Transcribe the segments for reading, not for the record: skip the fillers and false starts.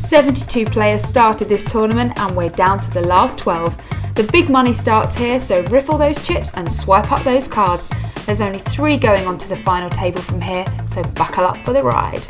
72 players started this tournament and we're down to the last 12. The big money starts here, so riffle those chips and swipe up those cards. There's only 3 going on to the final table from here, so buckle up for the ride.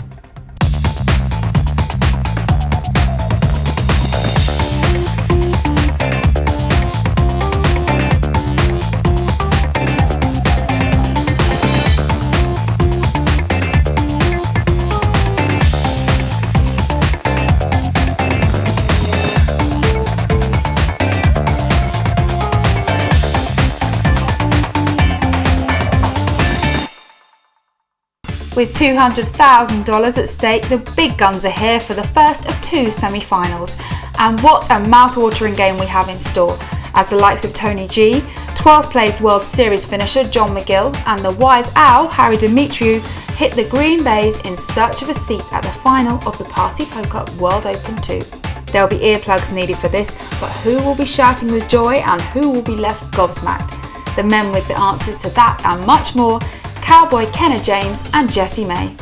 With $200,000 at stake, the big guns are here for the first of 2 semi-finals. And what a mouth-watering game we have in store, as the likes of Tony G, 12th placed World Series finisher Jon Magill and the Wise Owl Harry Demetriou hit the green bays in search of a seat at the final of the Party Poker World Open 2. There'll be earplugs needed for this, but who will be shouting with joy and who will be left gobsmacked? The men with the answers to that and much more: Cowboy Kenna James and Jessie May.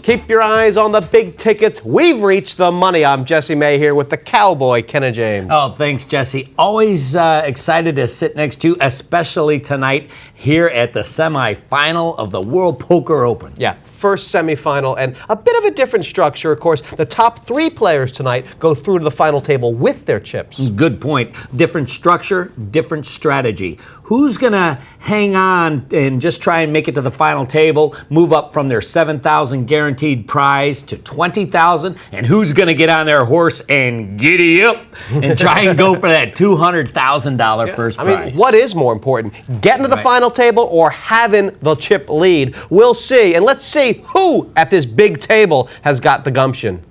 Keep your eyes on the big tickets. We've reached the money. I'm Jessie May here with the Cowboy Kenna James. Oh, thanks, Jessie. Always excited to sit next to you, especially tonight here at the semi-final of the World Poker Open. Yeah, first semi-final and a bit of a different structure. Of course, the top 3 players tonight go through to the final table with their chips. Good point. Different structure, different strategy. Who's going to hang on and just try and make it to the final table, move up from their $7,000 guaranteed prize to $20,000, and who's going to get on their horse and giddy up and try and go for that $200,000 first prize? I mean, what is more important, getting to the final table or having the chip lead? We'll see, and let's see who at this big table has got the gumption.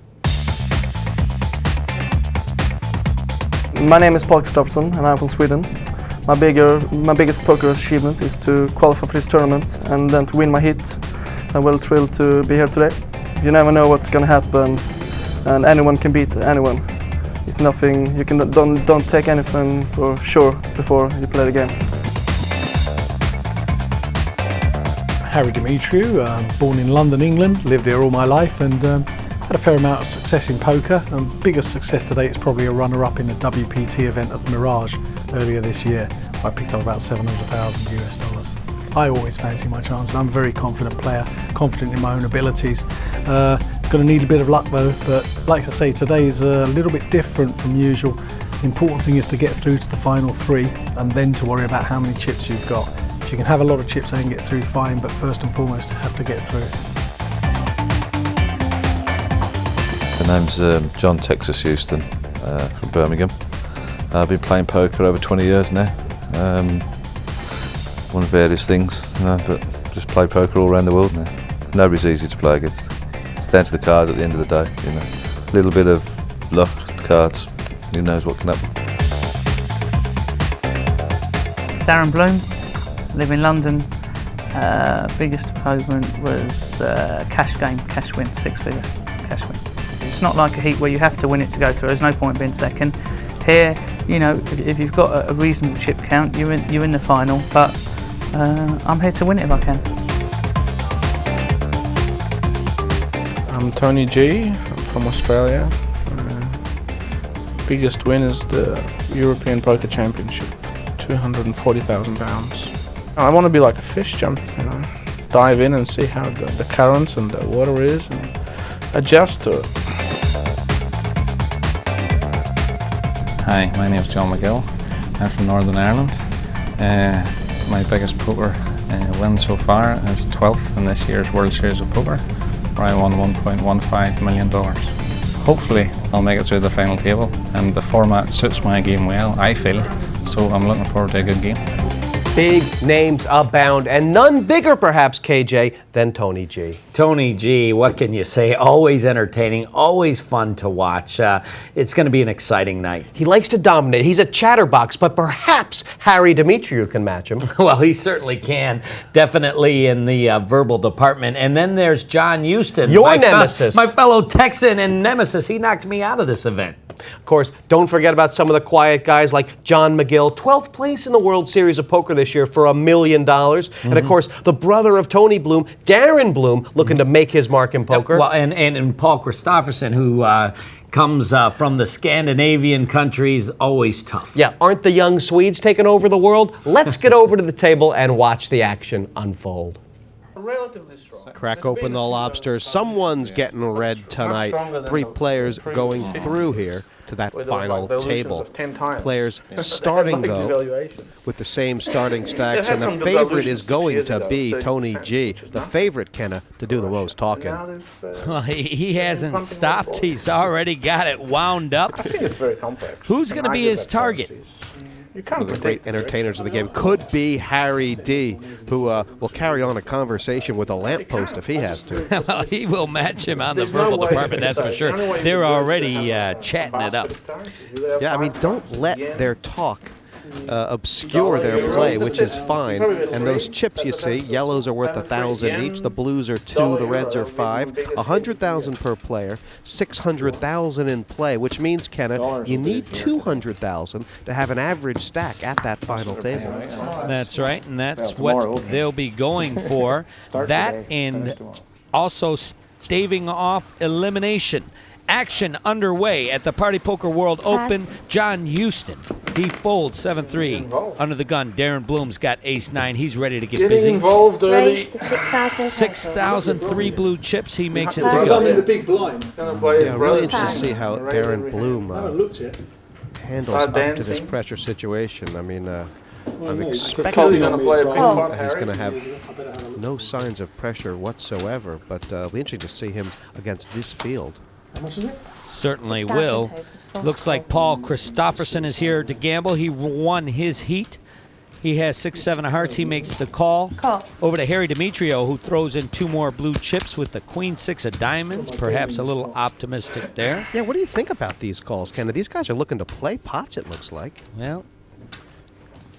My name is Christoffersson and I'm from Sweden. My biggest poker achievement is to qualify for this tournament and then to win my hit. So I'm well thrilled to be here today. You never know what's going to happen, and anyone can beat anyone. It's nothing. You can don't take anything for sure before you play the game. Harry Demetriou, born in London, England, lived here all my life, and had a fair amount of success in poker. Biggest success to date is probably a runner-up in the WPT event at the Mirage earlier this year. I picked up about $700,000 US. I always fancy my chances. I'm a very confident player, confident in my own abilities. Going to need a bit of luck though, but like I say, today is a little bit different from usual. The important thing is to get through to the final 3 and then to worry about how many chips you've got. If you can have a lot of chips and get through, fine, but first and foremost, you have to get through. My name's Jon Texas Hewston from Birmingham. I've been playing poker over 20 years now. Won various things, but just play poker all around the world now. Nobody's easy to play against. It's down to the cards at the end of the day. A little bit of luck, cards, who knows what can happen. Darren Bloom, live in London. Biggest opponent was cash game, cash win, 6-figure cash win. It's not like a heat where you have to win it to go through. There's no point being second. Here, if you've got a reasonable chip count, you're in the final. But I'm here to win it if I can. I'm Tony G from Australia. Biggest win is the European Poker Championship, £240,000. I want to be like a fish, jump, dive in and see how the currents and the water is and adjust to it. Hi, my name is Jon Magill. I'm from Northern Ireland. My biggest poker win so far is 12th in this year's World Series of Poker, where I won $1.15 million. Hopefully I'll make it through the final table, and the format suits my game well, I feel, so I'm looking forward to a good game. Big names abound, and none bigger perhaps, KJ, than Tony G. Tony G, what can you say? Always entertaining, always fun to watch. It's going to be an exciting night. He likes to dominate. He's a chatterbox, but perhaps Harry Demetriou can match him. Well, he certainly can. Definitely in the verbal department. And then there's Jon Hewston. Your nemesis. My fellow Texan and nemesis. He knocked me out of this event. Of course, don't forget about some of the quiet guys like Jon Magill, 12th place in the World Series of Poker this year for $1 million. And of course, the brother of Tony Bloom, Darren Bloom, looking to make his mark in poker. Well, and Paul Christoffersson, who comes from the Scandinavian countries, always tough. Yeah, aren't the young Swedes taking over the world? Let's get over to the table and watch the action unfold. Relatively strong. Crack open the lobsters. Someone's getting red tonight. 3 players going through here to that final table. Players starting, though, with the same starting stacks, and the favorite is going to be Tony G. The favorite, Kenna, to do the most talking. Well, he hasn't stopped. He's already got it wound up. I think it's very complex. Who's going to be his target? One of the great entertainers of the game could be Harry D, who will carry on a conversation with a lamppost if he has to. Well, he will match him on the verbal department, that's for sure. They're already chatting it up. Yeah, I mean, don't let their talk obscure their play, which is fine. And those chips you see, yellows are worth 1,000 each, the blues are 2, the reds are 5, 100,000 per player, 600,000 in play, which means, Kenna, you need 200,000 to have an average stack at that final table. That's right, and that's what they'll be going for. That and also staving off elimination. Action underway at the Party Poker World Open. Jon Hewston, he folds 7-3 under the gun. Darren Bloom's got ace-9. He's ready to get busy. Involved early. 6,000, 3 blue chips. He makes it to I'm go. in the big blind. Yeah, really interesting to see how Darren Bloom Looked yet. handles up to this pressure situation. I mean, I'm expecting Probably going to play a ping pong, he's Harry. going to have no signs of pressure whatsoever, but it'll be interesting to see him against this field. How much is it? Certainly will. Looks like Paul Christoffersson is here to gamble. He won his heat. He has 6-7 of hearts. He makes the call. Over to Harry Demetriou, who throws in 2 more blue chips with the queen-6 of diamonds. Perhaps a little optimistic there. Yeah, what do you think about these calls, Kenna? These guys are looking to play pots, it looks like. Well,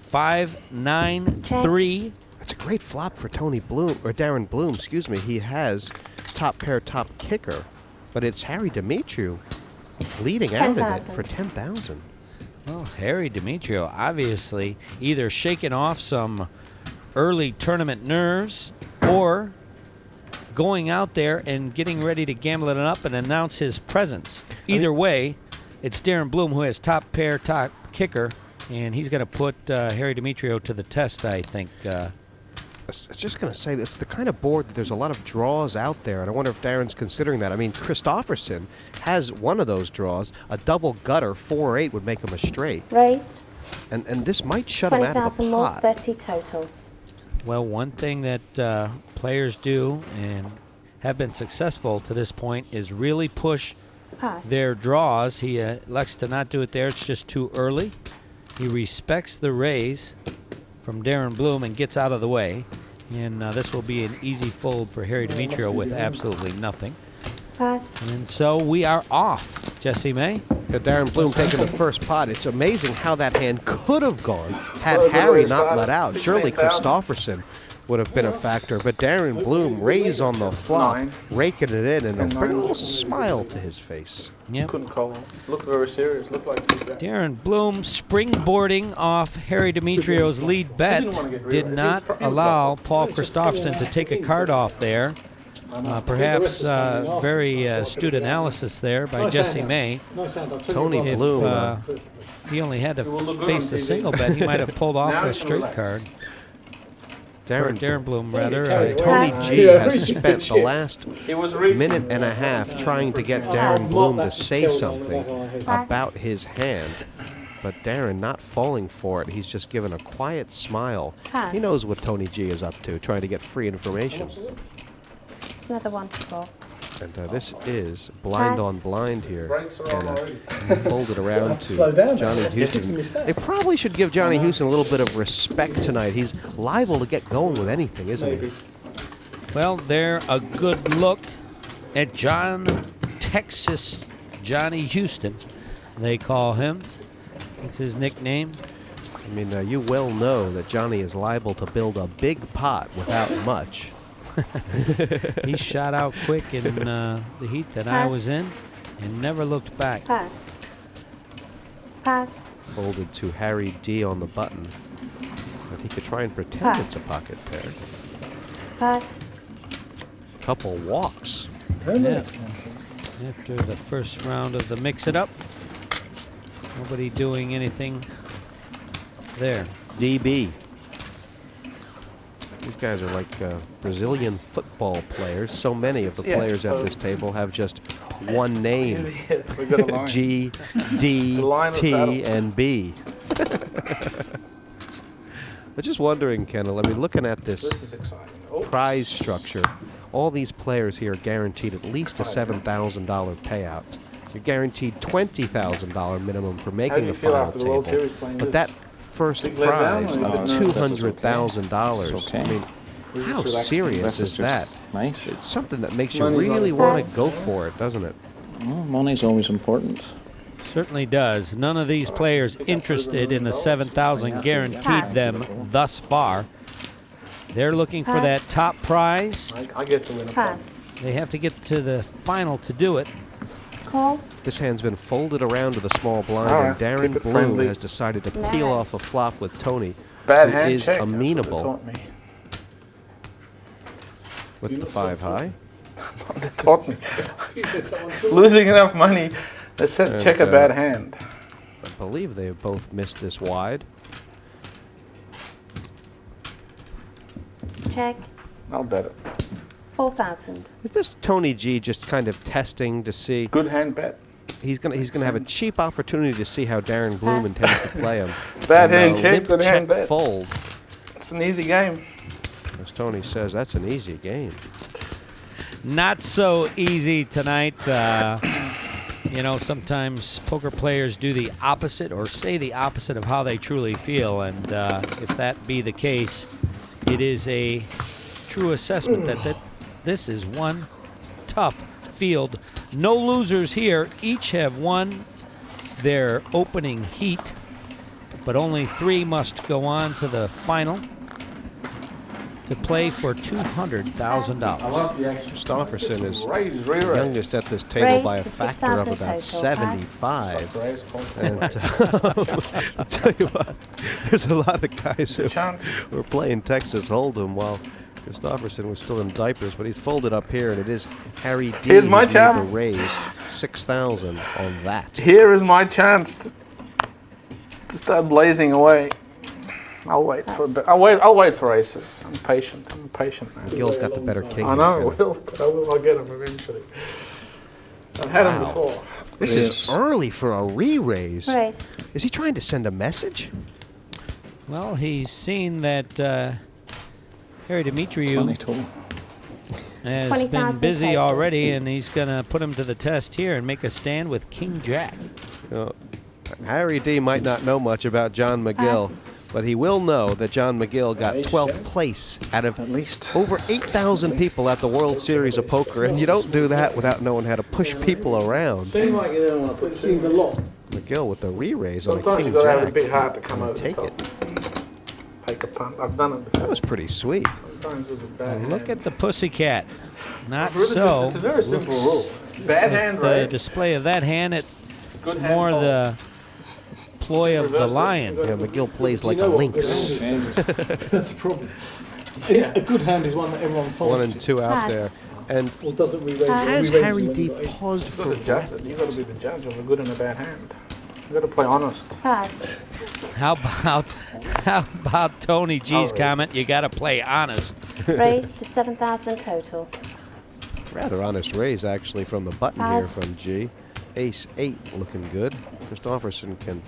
5, 9, 3. That's a great flop for Tony Bloom, or Darren Bloom, excuse me. He has top pair, top kicker, but it's Harry Demetriou leading out of it for 10,000. Well, Harry Demetriou obviously either shaking off some early tournament nerves or going out there and getting ready to gamble it up and announce his presence. Either way, it's Darren Bloom who has top pair, top kicker, and he's going to put Harry Demetriou to the test, I think. I was just going to say, it's the kind of board that there's a lot of draws out there, and I wonder if Darren's considering that. I mean, Christoffersson has one of those draws. A double gutter, 4-8, would make him a straight. Raised. And this might shut him out of the 20,000 more, pot. 30 total. Well, one thing that players do and have been successful to this point is really push their draws. He elects to not do it there. It's just too early. He respects the raise from Darren Bloom and gets out of the way. And this will be an easy fold for Harry Demetriou with absolutely nothing. Pass. And so we are off, Jesse May. Yeah, Darren Bloom taking the first pot. It's amazing how that hand could have gone had Harry not let out. Surely Christoffersson would have been a factor, but Darren Bloom raise on the flop, raking it in, and bring a little smile to his face. Yep. Couldn't call him. Looked very serious. Looked like Darren Bloom springboarding off Harry Demetriou's lead bet did not allow Paul Christoffersson to take a card off there. Perhaps very astute analysis there by Jesse May. Tony Bloom. He only had to face the single bet. He might have pulled off a straight card. Darren Bloom, rather. Tony G has spent the last minute and a half trying to get Darren Bloom to say something about his hand. But Darren not falling for it. He's just given a quiet smile. He knows what Tony G is up to, trying to get free information. It's another 1 to 4. And this is blind on blind here. And fold it around to Johnny Hewston. They probably should give Johnny Hewston a little bit of respect tonight. He's liable to get going with anything, isn't he? Well, they're a good look at Jon Texas Johnny Hewston, they call him. That's his nickname. I mean, you well know that Johnny is liable to build a big pot without much. He shot out quick in the heat that I was in and never looked back. Pass. Pass. Folded to Harry D on the button. But he could try and pretend it's a pocket pair. Pass. Couple walks. Yeah. After the first round of the mix-it-up, nobody doing anything there. DB. These guys are like Brazilian football players. So many of the players at this table have just one name. G, D, T, and B. I'm just wondering, Kenna, I mean, looking at this prize structure, all these players here are guaranteed at least a $7,000 payout. You're guaranteed $20,000 minimum for making the final table. But that first prize of $200,000. I mean, how serious is that? Nice. It's something that makes you really want to go for it, doesn't it? Well, money's always important. Certainly does. None of these players interested in the 7,000 guaranteed them thus far. They're looking for that top prize. I get to win a Pass. They have to get to the final to do it. Call. This hand's been folded around to the small blind, All and right, Darren keep it Bloom friendly. has decided to peel off a flop with Tony, Bad who hand is check. amenable That's with the 5 high. what they taught me. Losing enough money. They said check a bad hand. I believe they've both missed this wide. Check. I'll bet it. 4,000. Is this Tony G just kind of testing to see? Good hand bet. He's gonna have a cheap opportunity to see how Darren Bloom intends to play him. Bad And, hand check, limp good hand check bet. fold. It's an easy game. As Tony says, that's an easy game. Not so easy tonight. You know, sometimes poker players do the opposite or say the opposite of how they truly feel. And if that be the case, it is a true assessment that this is one tough field. No losers here. Each have won their opening heat, but only 3 must go on to the final to play for $200,000. Christoffersson is Raise, youngest at this table Raise by a to factor of 6,000 about total. 75. And I'll tell you what, there's a lot of guys who were playing Texas Hold'em while Christoffersson was still in diapers, but he's folded up here, and it is Harry D. Here's my who's made chance. the raise 6,000 on that. Here is my chance to start blazing away. I'll wait for I'll wait for aces. I'm patient. I'm a patient man. Gil's got the better king. I know. here, I'll get him eventually. I've had him before. This is early for a re-raise. Raise. Is he trying to send a message? Well, he's seen that Harry Demetriou has been 20,000 busy total. already, and he's going to put him to the test here and make a stand with King Jack. Harry D might not know much about Jon Magill, but he will know that Jon Magill got 12th place out of At least over 8,000 people at the World Series of Poker, and you don't do that without knowing how to push people around. seems like you don't want to put it a lot. Magill with the re-raise on a Sometimes King you've got to have a Jack. big heart to come over the Take top. it. Take a punt. I've done it That before. was pretty sweet. Sometimes with a bad And look hand. at the pussycat. Not Really, so. It's a very simple rule. Bad hand The raise. display of that hand, it's Good hand more fold. the ploy of the Reverse it. lion. Yeah, Magill plays like a lynx. That's the problem. A good hand is one that everyone folds. 1 and 2 out Pass. there. And Or doesn't re-raise. has Harry D paused You've for got to judge it. You've got to be the judge of a good and a bad hand. You've got to play honest. Pass. How about Tony G's comment? You got to play honest. Raise to 7,000 total. rather honest raise actually from the button here Pass. from G. Ace 8 looking good. Christoffersson can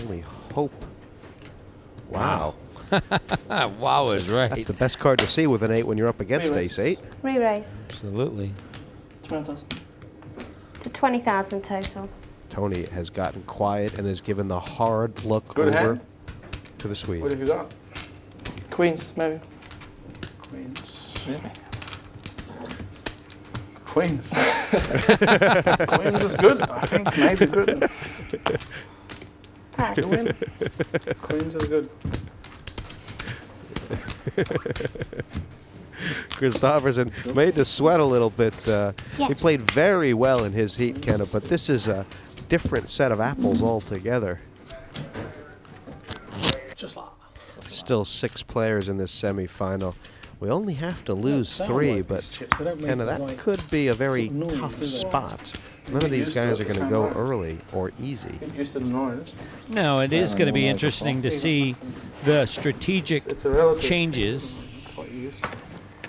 only hope. Wow. Wow is right. That's the best card to see with an 8 when you're up against Ace 8. Re-raise Absolutely. to 20,000 total. Tony has gotten quiet and has given the hard look Good over hand. to the Swede. What have you got? Queens, maybe. Queens. Maybe. Queens. Queens is good. I think maybe good. Pass. You win. Queens is good. Christoffersson made the sweat a little bit. He Yeah. played very well in his heat, Kenna, but this is a different set of apples altogether. Still 6 players in this semifinal. We only have to lose 3, but Kenna, that could be a very tough spot. None of these guys are going to go early or easy. Get used to the noise. No, it is going to be interesting to see the strategic It's a relative. changes That's what you used to.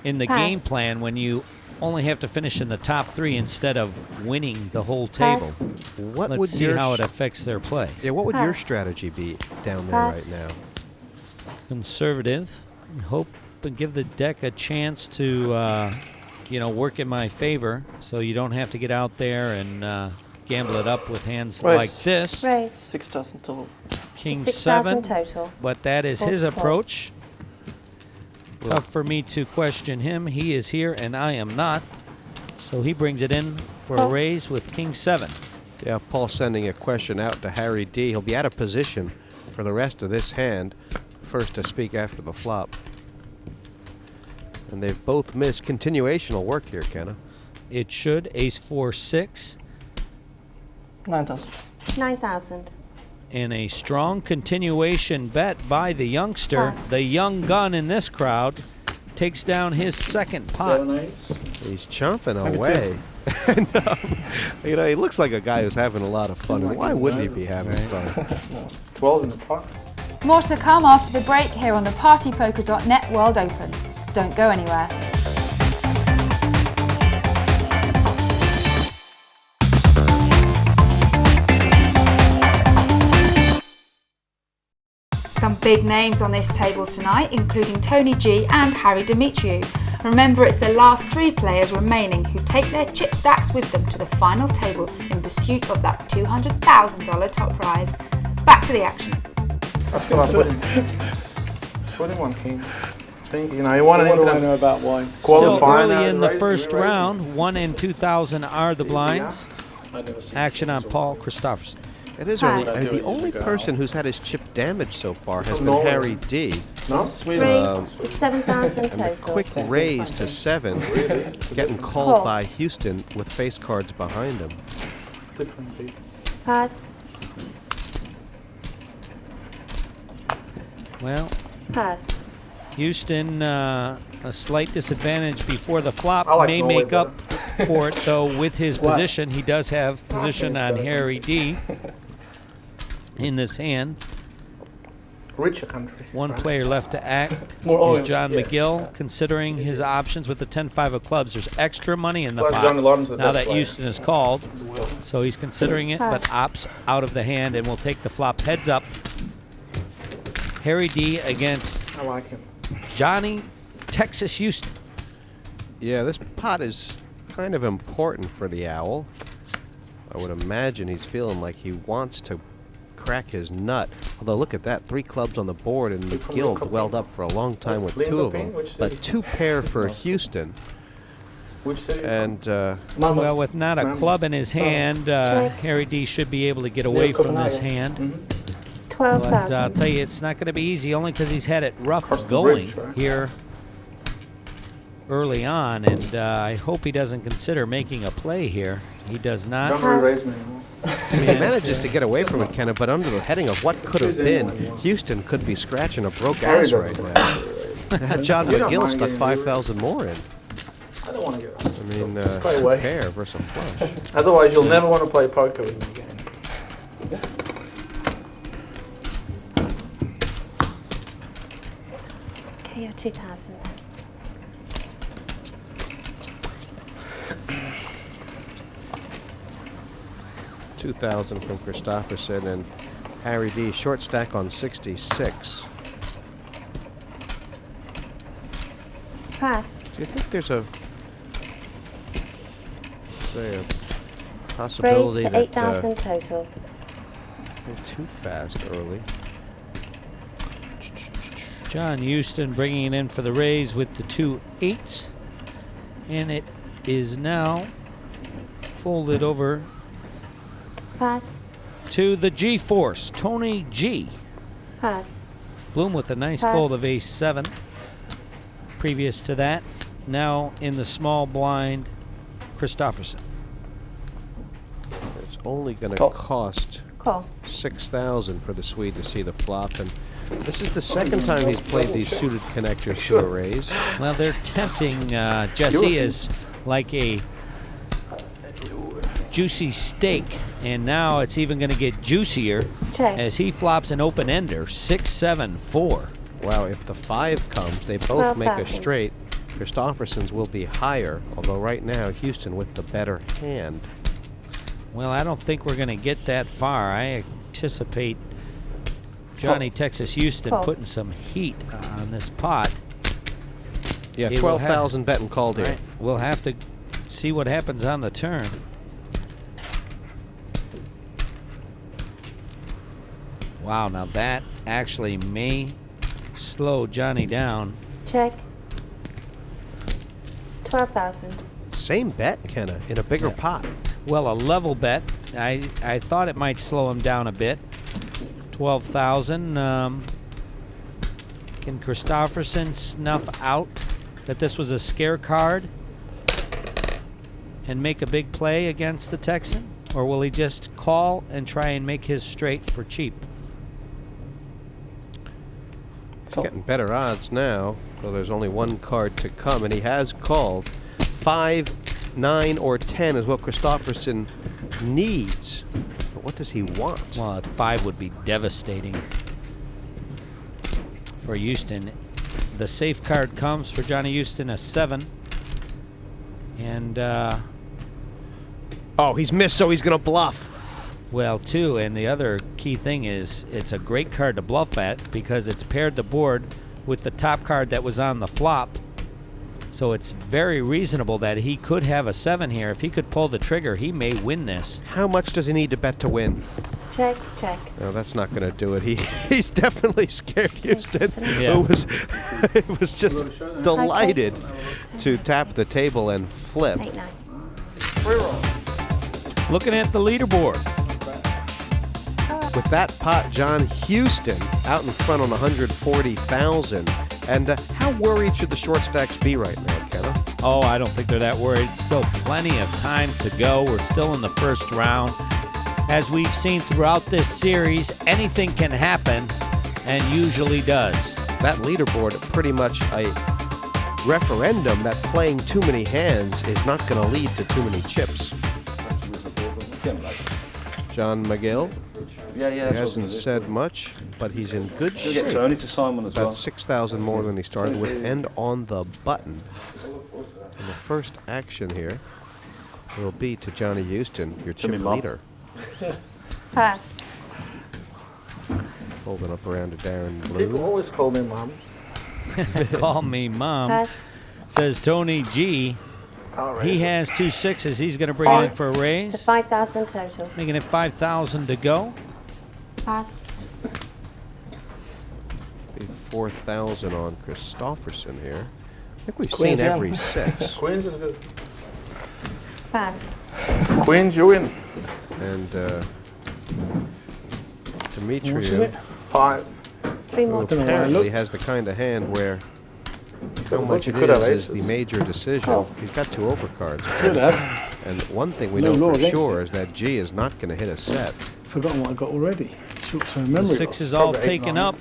in the game plan when you only have to finish in the top 3 instead of winning the whole table. What Let's would see your how it affects their play. Yeah, what would your strategy be down there right now? Conservative, and hope and give the deck a chance to, work in my favor, so you don't have to get out there and gamble it up with hands like this. Raise. 6,000 total. King 6,000 7, total. but that is his approach. Tough for me to question him. He is here and I am not. So he brings it in for a raise with King 7. Yeah, Paul sending a question out to Harry D. He'll be out of position for the rest of this hand. First to speak after the flop. And they've both missed. Continuation will work here, Kenna. It should. Ace 4 6. 9,000. 9,000. And a strong continuation bet by the youngster. The young gun in this crowd takes down his second pot. He's chomping away. And, he looks like a guy who's having a lot of fun. And why wouldn't he be having fun? 12 in the pot. More to come after the break here on the partypoker.net World Open. Don't go anywhere. Some big names on this table tonight, including Tony G and Harry Demetriou. Remember, it's the last 3 players remaining who take their chip stacks with them to the final table in pursuit of that $200,000 top prize. Back to the action. That's what I put in. Put him on king. Think, you wanted What him do I to know about wine? Still qualify. early in the first round. 1 and 2,000 are the blinds. Action on Paul Christoffersson. It is early. And the only person who's had his chip damaged so far has been Harry D. No? Raise to 7,000 And a total. quick raise to 7, getting called by Hewston with face cards behind him. Different beat. Pass. Well, Pass. Houston, a slight disadvantage before the flop, I like may Norway make up for it, though, with his position. He does have position on Harry D in this hand. Richer country. One right? player left to act More is John Magill, considering his options with the 10-5 of clubs. There's extra money in the Well, pot Johnny Lawton's the now best that player. Houston is called. So he's considering it, but opts out of the hand and will take the flop heads up. Harry D against I like him. Johnny Texas Hewston. Yeah, this pot is kind of important for the Owl. I would imagine he's feeling like he wants to crack his nut. Although, look at that. 3 clubs on the board, and McGill dwelled up for a long time with 2 of them. But 2 pair for Hewston. Which city? And, Well, with not a club in his hand, Harry D should be able to get away from this hand. 12,000. But I'll tell you, it's not going to be easy, only because he's had it rough Across the going bridge, right? here early on, and I hope he doesn't consider making a play here. He does not. Don't re-raise me anymore. he manages to get away from it, Kenna, but under the heading of what could have been, Hewston could be scratching a broke ass right now. John McGill stuck 5,000 more in. I don't want to get I mean, stay away. pair versus flush. Otherwise, you'll never want to play poker with me again. Okay, you're 2,000. 2,000 from Christoffersson and Harry D. Short stack on 66. Pass. Do you think there's a possibility Raise to that 8,000 total. they're too fast early? John Hewston bringing it in for the raise with the 2 8s. And it is now folded over Pass. to the G-Force, Tony G. Pass. Bloom with a nice Pass. fold of ace 7. Previous to that, now in the small blind, Christoffersson. It's only going to cost Call. 6,000 for the Swede to see the flop, and This is the second time he's played these suited connectors to a raise. Well, they're tempting Jesse as like a juicy steak, and now it's even going to get juicier as he flops an open-ender, 6-7-4. Wow, if the 5 comes, they both 12,000. make a straight. Christoffersson's will be higher, although right now Hewston with the better hand. Well, I don't think we're going to get that far. I anticipate Johnny Texas Hewston putting some heat on this pot. Yeah, He will 12,000 bet and called here. Right. We'll have to see what happens on the turn. Wow, now that actually may slow Johnny down. Check. 12,000. Same bet, Kenna, in a bigger pot. Well, a level bet. I thought it might slow him down a bit. 12,000. Can Christoffersson snuff out that this was a scare card and make a big play against the Texan? Or will he just call and try and make his straight for cheap? He's getting better odds now, though there's only one card to come, and he has called. 5, 9, or 10 is what Christoffersson needs. But what does he want? Well, a 5 would be devastating for Hewston. The safe card comes for Johnny Hewston, a 7. And, oh, he's missed, so he's going to bluff. well, 2. And the other key thing is it's a great card to bluff at because it's paired the board with the top card that was on the flop. So it's very reasonable that he could have a 7 here. If he could pull the trigger, he may win this. How much does he need to bet to win? Check, check. No, that's not going to do it. He's definitely scared Hewston, Yeah. who was just delighted to tap the table and flip. 8, 9. Looking at the leaderboard. With that pot, Jon Hewston out in front on 140,000. And how worried should the short stacks be right now, Kenna? Oh, I don't think they're that worried. Still plenty of time to go. We're still in the first round. As we've seen throughout this series, anything can happen, and usually does. That leaderboard, pretty much a referendum that playing too many hands is not going to lead to too many chips. Jon Magill, he hasn't said much, but he's in good shape. Tony to Simon as About 6,000 more than he started with, and on the button. And the first action here will be to Johnny Hewston, your chip leader. Pass. Holding up around to Darren People Bloom. always call me mom. Call me mom, Pass. says Tony G. I'll He raise it. has 2 6s. He's going to bring it in for a To raise. 5,000 total. Making it 5,000 to go. Pass. 4,000 on Christoffersson here. I think we've Queens seen again. every 6. Queens is good. Pass. Queens, you win. And What is Demetriou, it? 5. 3 who more. don't know why I apparently looked. has the kind of hand where how much you it could have is the aces. major decision. Oh. He's got 2 overcards. Could have. And one thing we No know law for against sure it. is that G is not going to hit a set. Forgotten what I got already. Short-term The memory 6 loss. is all Probably 8, taken 9. up.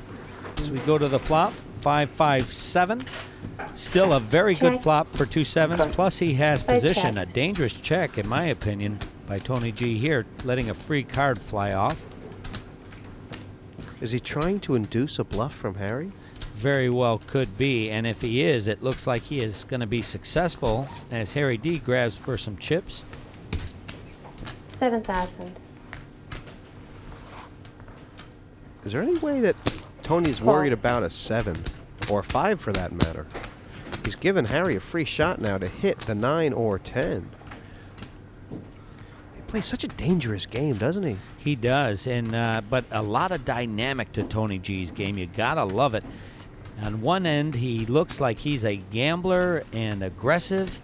So we go to the flop. 5, 5, 7. Still a very good Check. flop for 2 7s. Okay. Plus he has Both position. A checked. dangerous check, in my opinion, by Tony G here, letting a free card fly off. Is he trying to induce a bluff from Harry? Very well could be, and if he is, it looks like he is going to be successful as Harry D grabs for some chips. 7,000. Is there any way that Tony's worried about a 7 or a 5 for that matter? He's given Harry a free shot now to hit the 9 or 10. He plays such a dangerous game, doesn't he? He does, and but a lot of dynamic to Tony G's game. You gotta love it. On one end, he looks like he's a gambler and aggressive,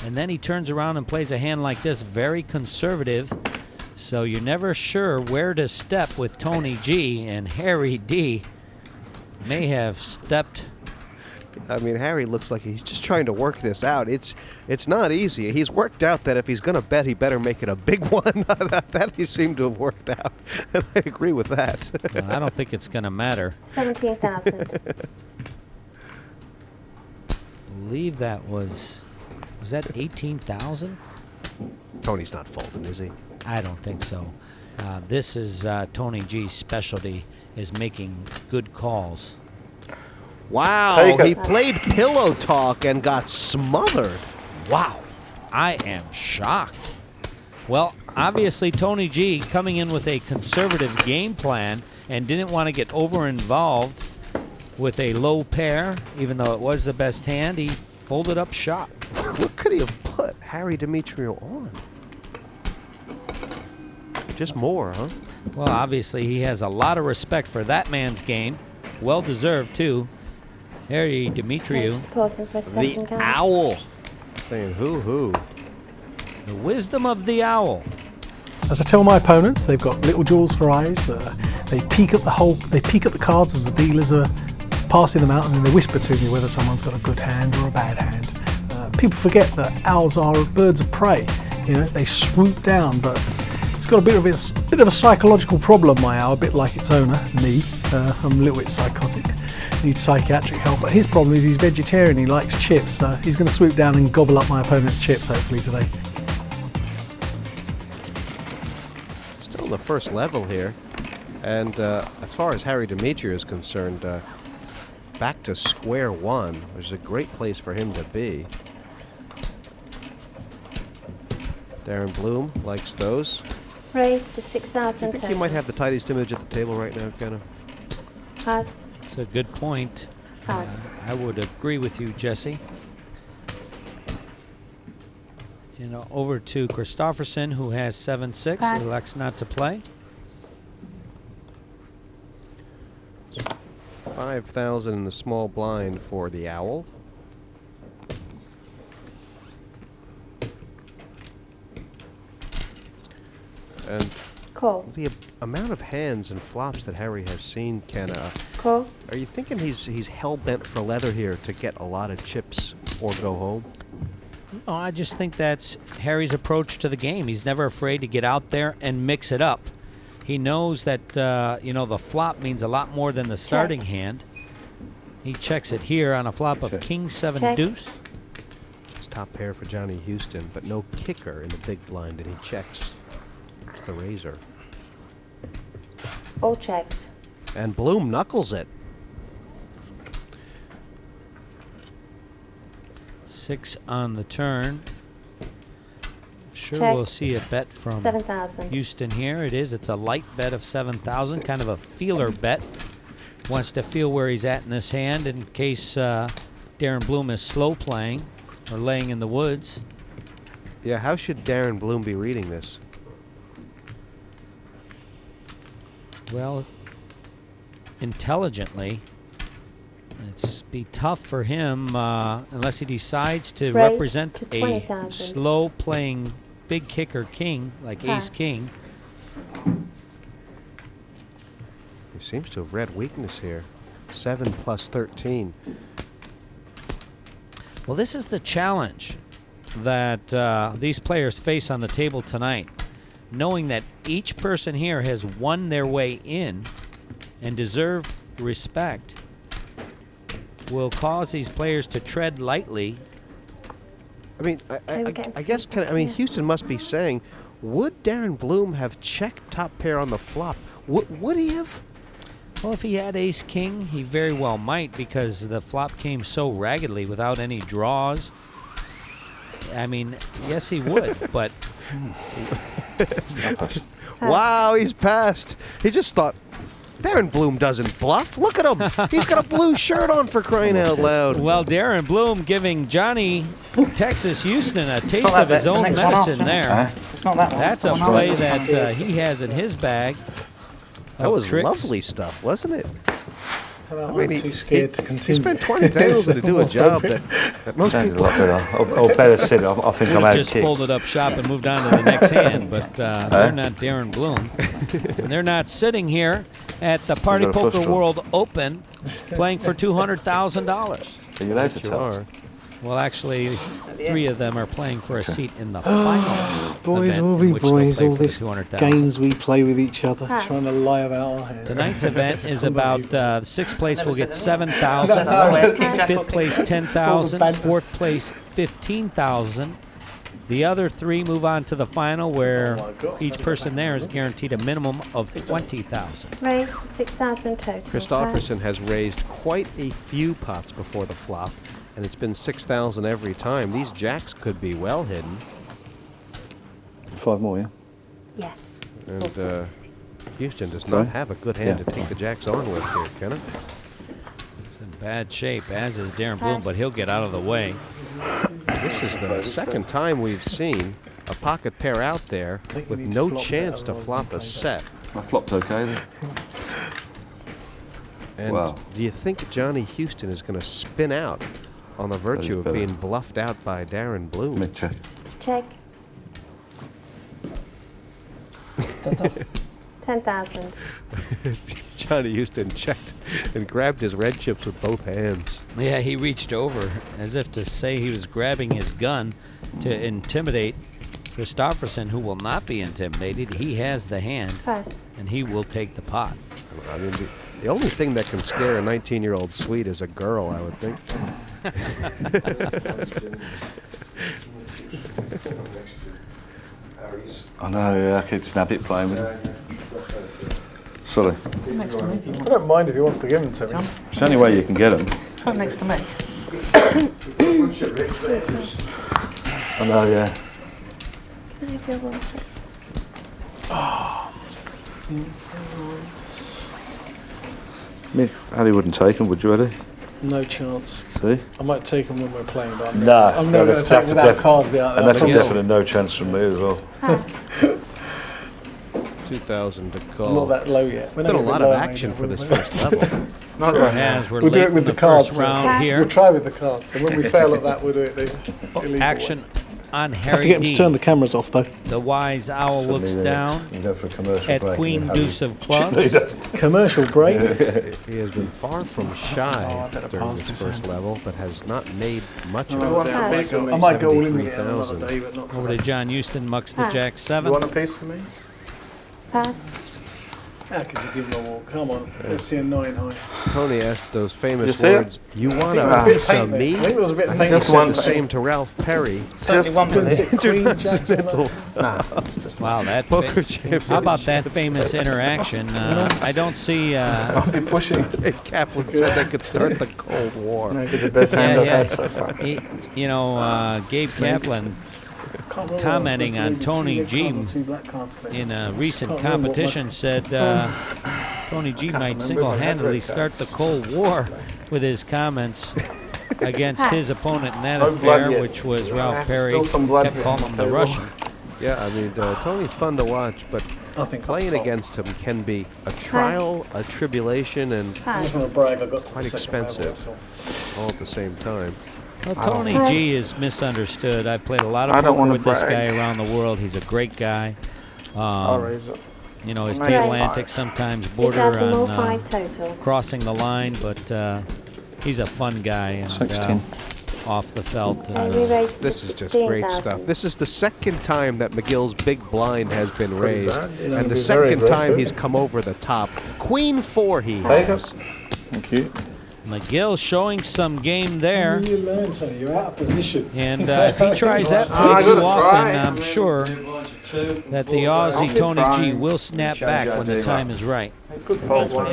and then he turns around and plays a hand like this, very conservative. So you're never sure where to step with Tony G, and Harry D may have stepped I mean, Harry looks like he's just trying to work this out. It's not easy. He's worked out that if he's going to bet, he better make it a big one. That he seemed to have worked out. And I agree with that. Well, I don't think it's going to matter. 17,000. I believe that was that 18,000? Tony's not folding, is he? I don't think so. This is Tony G's specialty, is making good calls. Wow, he played pillow talk and got smothered. Wow, I am shocked. Well, obviously Tony G coming in with a conservative game plan and didn't want to get over-involved with a low pair, even though it was the best hand. He folded up shop. What could he have put Harry Demetriou on? Just more, huh? Well, obviously he has a lot of respect for that man's game. Well deserved, too. Harry Demetriou. Just pausing for a second, The guys. owl. Saying hoo-hoo. The wisdom of the owl. As I tell my opponents, they've got little jaws for eyes. They peek at the cards as the dealers are passing them out, and then they whisper to me whether someone's got a good hand or a bad hand. People forget that owls are birds of prey. You know, they swoop down, but it's got a bit of a psychological problem. My owl, a bit like its owner, me. I'm a little bit psychotic. Needs psychiatric help. But his problem is he's vegetarian. He likes chips, so he's going to swoop down and gobble up my opponent's chips hopefully today. Still the first level here. And as far as Harry Demetriou is concerned, back to square one, which is a great place for him to be. Darren Bloom likes those. Raise to 6,000. I think you might have the tightest image at the table right now, Kenna. Pass. It's a good point. Pass. I would agree with you, Jesse. You know, over to Christoffersson, who has 7-6, Pass. elects not to play. 5,000 in the small blind for the owl. And Call. the amount of hands and flops that Harry has seen, Kenna, Call. are you thinking he's hell-bent for leather here to get a lot of chips or go home? No, I just think that's Harry's approach to the game. He's never afraid to get out there and mix it up. He knows that, you know, the flop means a lot more than the starting hand. He checks it here on a flop of King 7 Check. deuce. It's top pair for Johnny Hewston, but no kicker in the big blind, and he checks the razor. All checked. And Bloom knuckles it. 6 on the turn. Sure, Check. we'll see a bet from 7,000. Houston here. It is. It's a light bet of 7,000, kind of a feeler bet. Wants to feel where he's at in this hand in case Darren Bloom is slow playing or laying in the woods. Yeah, how should Darren Bloom be reading this? Well, intelligently. It's be tough for him unless he decides to Raise represent to a 20,000. slow playing big kicker king like Pass. ace king. He seems to have read weakness here. 7 plus 13. Well, this is the challenge that these players face on the table tonight. Knowing that each person here has won their way in and deserve respect will cause these players to tread lightly. I mean, I guess Hewston must be saying, would Darren Bloom have checked top pair on the flop? Would he have? Well, if he had ace king, he very well might, because the flop came so raggedly without any draws. I mean, yes, he would, but Wow, he's passed. He just thought, Darren Bloom doesn't bluff. Look at him. He's got a blue shirt on, for crying out loud. well, Darren Bloom giving Johnny Texas Hewston a taste of his own medicine there. It's not that one. That's a play that he has in his bag. That was tricks. lovely stuff, wasn't it? I'm too scared to He continue. spent 20,000 to do a job that most Sounded a people... lot better. Or better said, I think I'm out of Just kick. folded up shop and moved on to the next hand, but they're not Darren Bloom. And they're not sitting here at the Party got a flush Poker draw. World Open playing for $200,000. Are you allowed to Yes, you tell? are. Well, actually, 3 of them are playing for a seat in the final. Boys event will in be which they'll boys, play all for the this 200,000. games we play with each other, Pass. trying to lie about our heads. Tonight's event is about 6th place will get 7,000, Pass. 5th place 10,000, 4th place 15,000. The other 3 move on to the final, where each person there is guaranteed a minimum of 20,000. Raised to 6,000 total. Christoffersson has raised quite a few pots before the flop, and it's been 6,000 every time. These jacks could be well hidden. 5 more, yeah? Yeah. And Hewston does Sorry? not have a good hand Yeah. to take the jacks on with here, Kenna. He's in bad shape, as is Darren Bloom, but he'll get out of the way. This is the second time we've seen a pocket pair out there with no chance to flop a set. I flopped okay then. And Wow. do you think Johnny Hewston is going to spin out on the virtue of better. being bluffed out by Darren Bloom? Make check. Check. 10,000. Johnny Hewston checked and grabbed his red chips with both hands. Yeah, he reached over as if to say he was grabbing his gun to intimidate Christoffersson, who will not be intimidated. He has the hand, Pass. and he will take the pot. I mean, the only thing that can scare a 19-year-old Swede is a girl, I would think. I know, yeah, I keep snap it playing with him. Sorry. I don't mind if he wants to give them to me. It's the only way you can get them. Right next to me. I know, yeah. Can I go one, please? Me, Ali wouldn't take them, would you, Ali? No chance. See? I might take them when we're playing, but No, I'm never going to take them without cards behind and that's a Yeah. definite no chance from me as well. Pass. 2,000 to I'm call. not that low yet. We're Been a never lot low, of maybe, action for we'll this be- first level. Not Sure right has. We're We'll do late it with in the the cards first round first. here. We'll try with the cards, and when we fail at that, we'll do it the illegal Action way. on I have to Harry get him to turn D. the cameras off, though. The Wise Owl looks Suddenly, down You go for a commercial at break Queen and then Deuce of Clubs. Commercial break. He has been far from shy during this first level, but has not made much of it. Pass. I might go all in again another 73,000. day, but not Over today. to John Hewston, mucks the Pass. Jack You 7. want a piece of me? Pass. How could you give him a walk? Come on, let's see a 9 high. Tony asked those You famous see it? words, "You want I think it was a a bit piece paint of there. me?" I think it was a bit I paint. think he Just said one the thing. same to Ralph Perry. Just one Couldn't minute. sit Queen Jacks on Mental that. Nah, it's just Wow, that poker fa- champion. how about that famous interaction? I don't see. I'll be pushing. Kaplan said they could start the Cold War. Maybe the best hand I've Yeah, had so far. Gabe Kaplan Can't remember commenting what I on was supposed to Tony leave, two red G cards or two black cards today. in a recent Can't remember what competition said Tony G might single-handedly start the Cold War with his comments against his opponent in that No blood affair, yet. which was I Ralph have to Perry. spill some blood Kept here. calling him the Okay, Russian. Yeah, I mean, Tony's fun to watch, but I think playing I'll against him can be a trial, a tribulation, and I just Pass. want to brag I got to Quite the second level, expensive. that's all. all at the same time. Well, Tony G is misunderstood. I've played a lot of I don't poker wanna with this brag. guy around the world. He's a great guy. I'll raise it. You know, his Right. table antics sometimes border 3,000 more, on 5 total. crossing the line, but he's a fun guy and 16. off the felt. And we raised to This is just great 16,000. stuff. This is the second time that McGill's big blind has been raised, bad. You know, and the be very second time aggressive. he's come over the top. Queen 4 he Take has. Thank you. McGill showing some game there. You learn, Tony. You're out of position. And if he tries that I play gotta too often, try. I'm sure that the Aussie keep Tony G trying. will snap back when the time is right. Good fold one.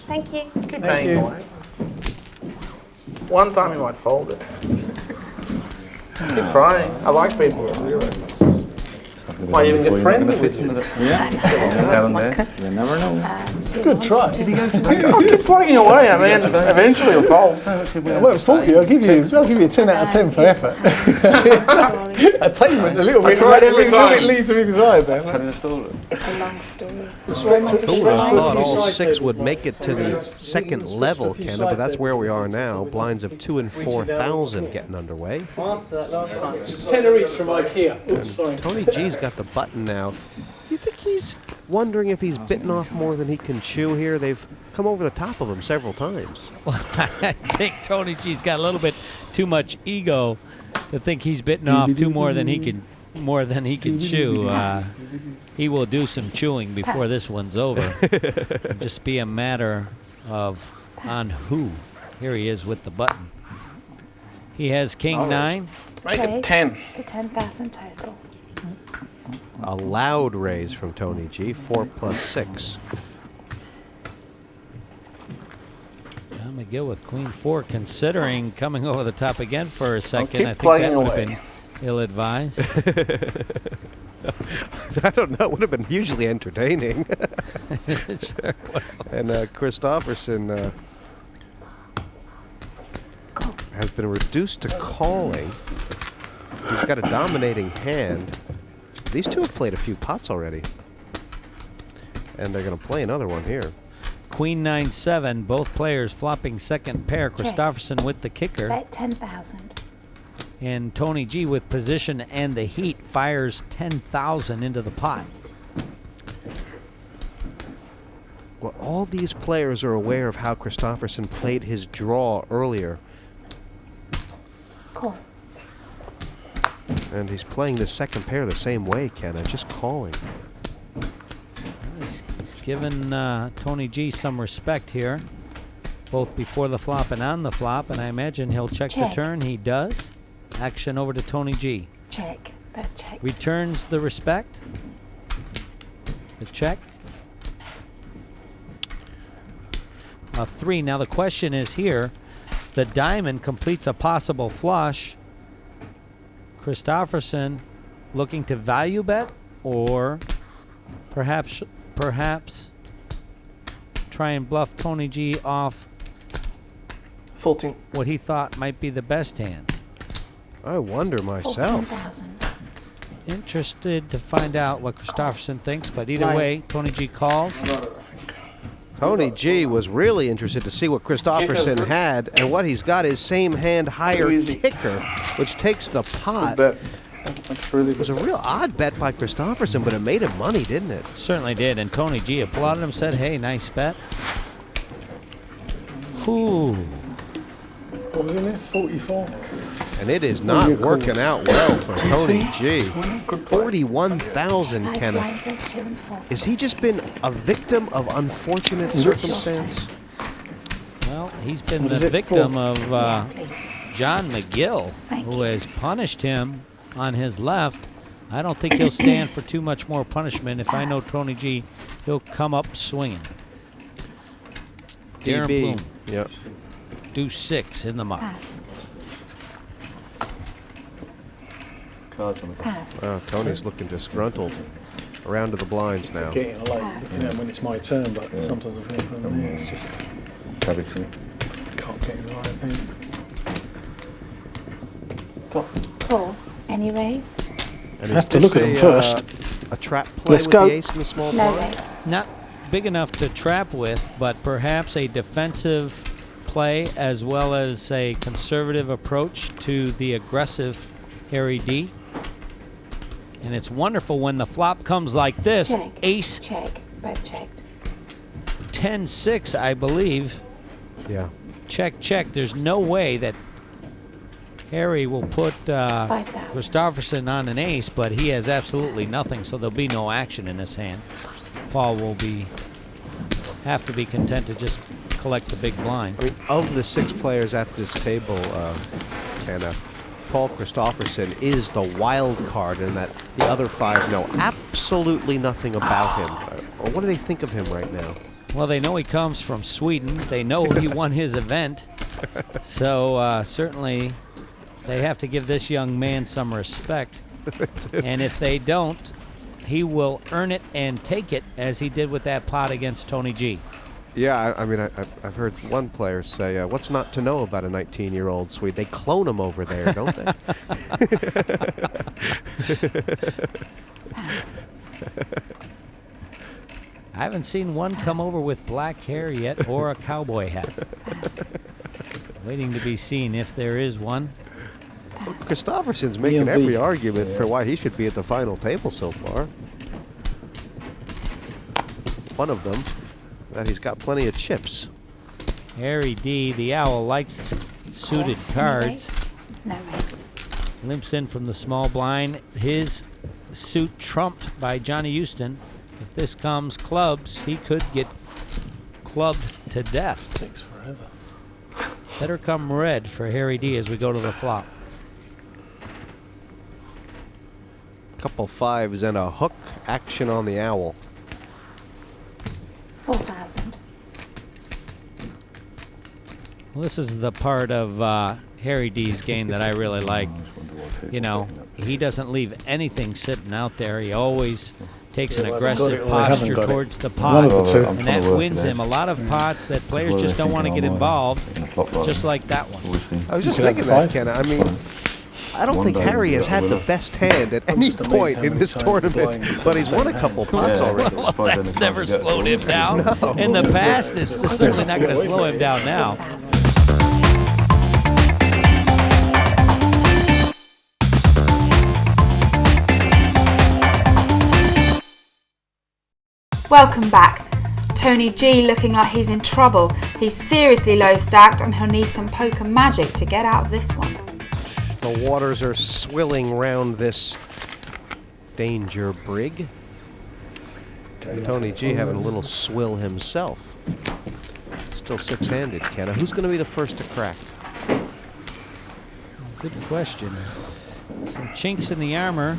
Thank you. Keep Thank paying you. away. One time he might fold it. Keep trying. I like people. Might even get friendly with you. Down there. You never know. It's a good try. I'll keep plugging away. I mean, eventually he'll fold. I won't fault you. I'll give you a 10 out of 10 for effort. Attainment a little bit. tried every a little bit time. leaves to be desired there. Telling a story. It's a long story. Who would have thought all 6 would make it to the second level, Kenna, but that's where we are now. Blinds of 2 and 4,000 getting underway. Tenner each from IKEA. Oops, sorry. Tony G's got the button now. Do you think he's wondering if he's bitten off more than he can chew here? They've come over the top of him several times. I think Tony G's got a little bit too much ego to think he's bitten off more than he can chew. He will do some chewing before this one's over. It'll just be a matter of on who. Here he is with the button. He has King 9. Make it 10. To 10,000 total. A loud raise from Tony G. 4 plus 6. John Magill with Queen 4, considering coming over the top again for a second. keep I think playing that would away. have been ill-advised. I don't know. It would have been hugely entertaining. Sure would. And Christoffersson has been reduced to calling. He's got a dominating hand. These two have played a few pots already. And they're going to play another one here. Queen 9-7, both players flopping second pair. Christoffersson with the kicker. Bet 10,000. And Tony G with position and the heat fires 10,000 into the pot. Well, all these players are aware of how Christoffersson played his draw earlier. Cool. And he's playing the second pair the same way, Kenna, just calling. He's given Tony G some respect here, both before the flop and on the flop, and I imagine he'll check the turn. He does. Action over to Tony G. Check. Both check. Returns the respect. The check. A 3. Now the question is here, the diamond completes a possible flush. Christoffersson looking to value bet, or perhaps try and bluff Tony G off 14. what he thought might be the best hand. I wonder myself. 14,000. Interested to find out what Christoffersson thinks, but either way, Tony G calls. Tony G was really interested to see what Christoffersson had, and what he's got is same hand higher kicker, which takes the pot. That's really It was a real odd bet by Christoffersson, but it made him money, didn't it? Certainly did, and Tony G applauded him, said, hey, nice bet. Ooh. What was in there? 44. And it is not working out well for Tony G. 41,000, Those Kenna. blinds are 2 and 4. Has he just been a victim of unfortunate circumstance? Well, he's been the victim of Please. John Magill, Thank who you. has punished him on his left. I don't think he'll stand for too much more punishment. If I know Tony G, he'll come up swinging. Darren Bloom, Yep. deuce 6 in the muck. Pass. Cards on the Pass. Wow, Tony's looking disgruntled. Around to the blinds now. Getting a like when it's my turn, but sometimes I think it's just carry 3. can't get it right. Cool. Any raise? And Have is to look this at them a, first. A trap play Let's with go. the ace in the small No blind? raise. Not big enough to trap with, but perhaps a defensive play as well as a conservative approach to the aggressive Harry D. And it's wonderful when the flop comes like this. Check. Ace Check. Both checked. 10-6, I believe. Yeah. Check, check. There's no way that Harry will put 5,000. Christoffersson on an ace, but he has absolutely nothing, so there'll be no action in this hand. Paul will have to be content to just collect the big blind. I mean, of the 6 players at this table, Kenna, Paul Christoffersson is the wild card in that the other 5 know absolutely nothing about him. Or what do they think of him right now? Well, they know he comes from Sweden. They know he won his event. So certainly they have to give this young man some respect. And if they don't, he will earn it and take it as he did with that pot against Tony G. Yeah, I mean, I've heard one player say, what's not to know about a 19-year-old Swede? They clone him over there, don't they? Pass. I haven't seen one come over with black hair yet or a cowboy hat. Pass. Waiting to be seen if there is one. Christofferson's making every argument for why he should be at the final table so far. One of them. That he's got plenty of chips. Harry D, the owl, likes suited cards. No raise. Limps in from the small blind. His suit trumped by Johnny Hewston. If this comes clubs, he could get clubbed to death. Takes forever. Better come red for Harry D as we go to the flop. Couple fives and a hook action on the owl. 4,000. Well, this is the part of Harry D's game that I really like. You know, he doesn't leave anything sitting out there. He always takes an aggressive posture towards the pot, and that wins him a lot of pots that players just don't want to get involved, just like that one. I was just thinking that, Kenna. I mean, I don't think Harry has had the best hand at any point in this tournament, but he's won a couple pots already. Well, that's never slowed him down. In the past, it's certainly not going to slow him down now. Welcome back. Tony G looking like he's in trouble. He's seriously low stacked and he'll need some poker magic to get out of this one. The waters are swilling round this danger brig. Tony G having a little swill himself. Still six-handed, Kenna. Who's going to be the first to crack? Good question. Some chinks in the armor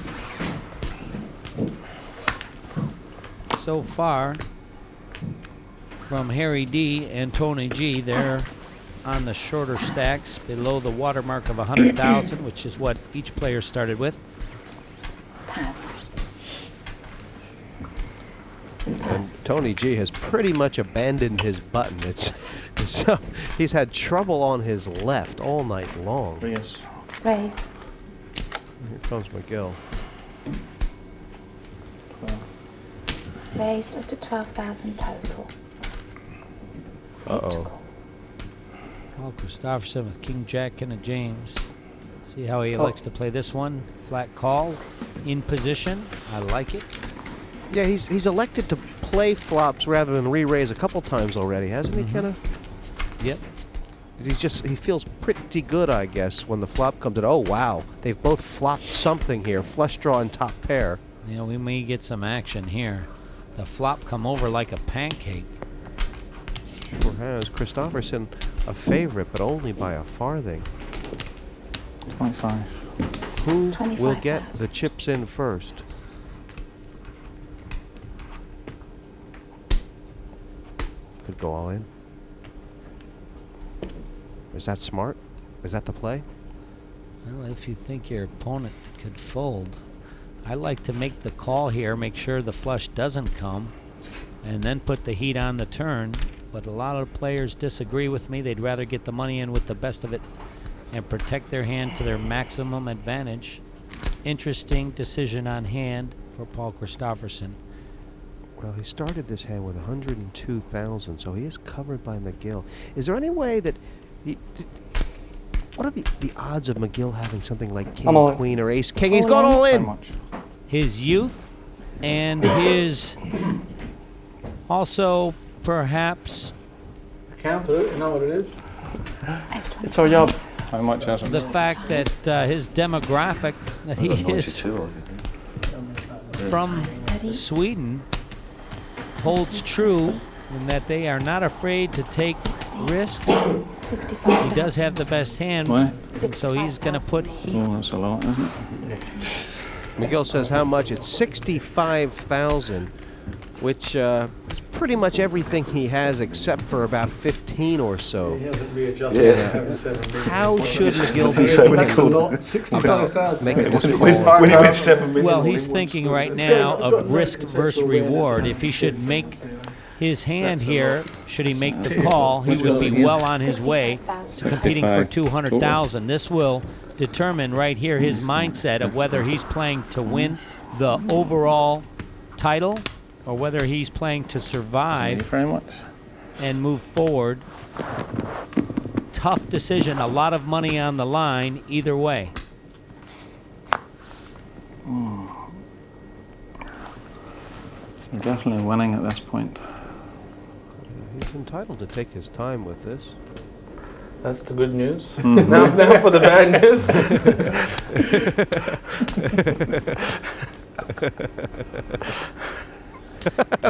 so far from Harry D and Tony G. They're on the shorter stacks below the watermark of 100,000, which is what each player started with. Pass. And Tony G has pretty much abandoned his button. He's had trouble on his left all night long. Yes. Raise. Here comes Magill. Raised up to 12,000 total. Uh-oh. Paul Christoffersson with King Jack and a James. See how he elects to play this one. Flat call, in position. I like it. Yeah, he's elected to play flops rather than re-raise a couple times already, hasn't he, Kenna? Yep. He feels pretty good, I guess, when the flop comes in. Oh, wow. They've both flopped something here. Flush draw and top pair. You know, we may get some action here. The flop come over like a pancake. Sure has. Christoffersson a favorite, but only by a farthing. 25. Who will 25 get pass. the chips in first? Could go all in. Is that smart? Is that the play? Well, if you think your opponent could fold, I like to make the call here, make sure the flush doesn't come, and then put the heat on the turn. But a lot of players disagree with me. They'd rather get the money in with the best of it and protect their hand to their maximum advantage. Interesting decision on hand for Paul Christoffersson. Well, he started this hand with 102,000, so he is covered by Magill. Is there any way that what are the odds of Magill having something like King, Queen, or Ace, King? He's gone all in. His youth and his also perhaps Counter it, you know what it is? It's our job. How much has the fact that his demographic, that he is from Sweden, holds true in that they are not afraid to take risks. 65. He does have the best hand, so he's going to put heat. Oh, that's a lot, isn't it? Magill says how much? It's 65,000, which is pretty much everything he has except for about 15 or so. He hasn't readjusted. How should Magill be That's a lot. 65,000. making this fold? Well, he's thinking right now of risk versus reward. If he should make his hand here, should he make the call, he would be well on his way to competing for 200,000. This will determine right here his mindset of whether he's playing to win the overall title or whether he's playing to survive and move forward. Tough decision, a lot of money on the line either way. We're definitely winning at this point. He's entitled to take his time with this. That's the good news. Now for the bad news.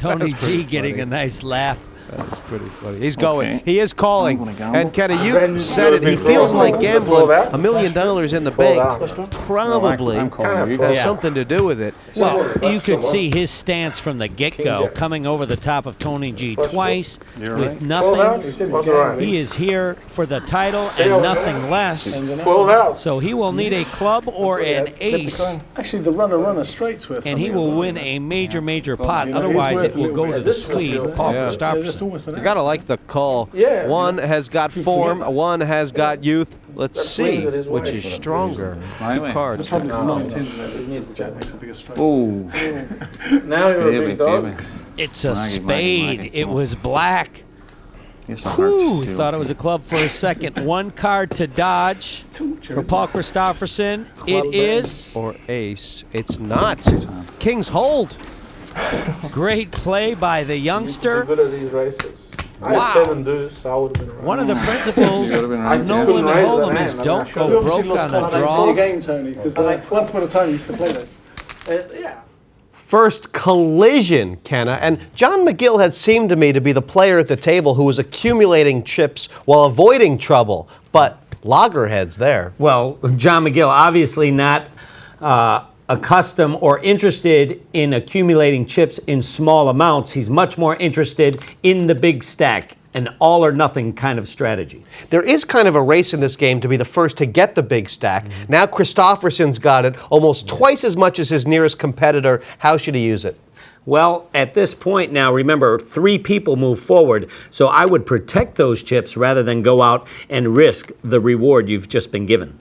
Tony G getting a nice laugh. That's pretty funny. He's going. He is calling. I'm gonna gamble. And Kenna, you said it. He feels like gambling. $1 million in the bank probably I'm calling you. has Yeah. something to do with it. Well, you could see his stance from the get-go, coming over the top of Tony G twice You're with right. nothing. What's right? He is here for the title and nothing less. 12 outs. So he will need a club or an ace, Actually, the runner straight's worth and he something as will well. win a major pot. you know, he's Otherwise, worth it a will little go bit. to the This is Swede, good. Paul Yeah. Christoffersson. Almost an You hour. gotta like the call. Yeah. One has got form, one has got youth. Let's see swings it his which way. is stronger. My Two way. cards. The trouble is the 19, the jack makes a bigger stroke. Ooh, Now you're a baby, big dog. baby. It's a Maggie, spade. Maggie, It come on. was black. Yes, I Whew, heard. thought it was a club for a second. One card to dodge for Paul Christoffersson. It is Or ace. It's not. King's hold. great play by the You're youngster. good at these races. I Wow. had 7 deuce, so I would have been right. One of the principles You would've been of right. I just no couldn't limit raise the hold'em hand. is I mean, don't I should've- go You obviously broke lost on the confidence in draw. your game, Tony, because once upon a time you used to play this. Yeah. First collision, Kenna. And John Magill had seemed to me to be the player at the table who was accumulating chips while avoiding trouble. But loggerheads there. Well, John Magill obviously not accustomed or interested in accumulating chips in small amounts. He's much more interested in the big stack, an all or nothing kind of strategy. There is kind of a race in this game to be the first to get the big stack. Now Christoffersson's got it almost twice as much as his nearest competitor. How should he use it? Well, at this point now, remember, 3 people move forward, so I would protect those chips rather than go out and risk the reward you've just been given.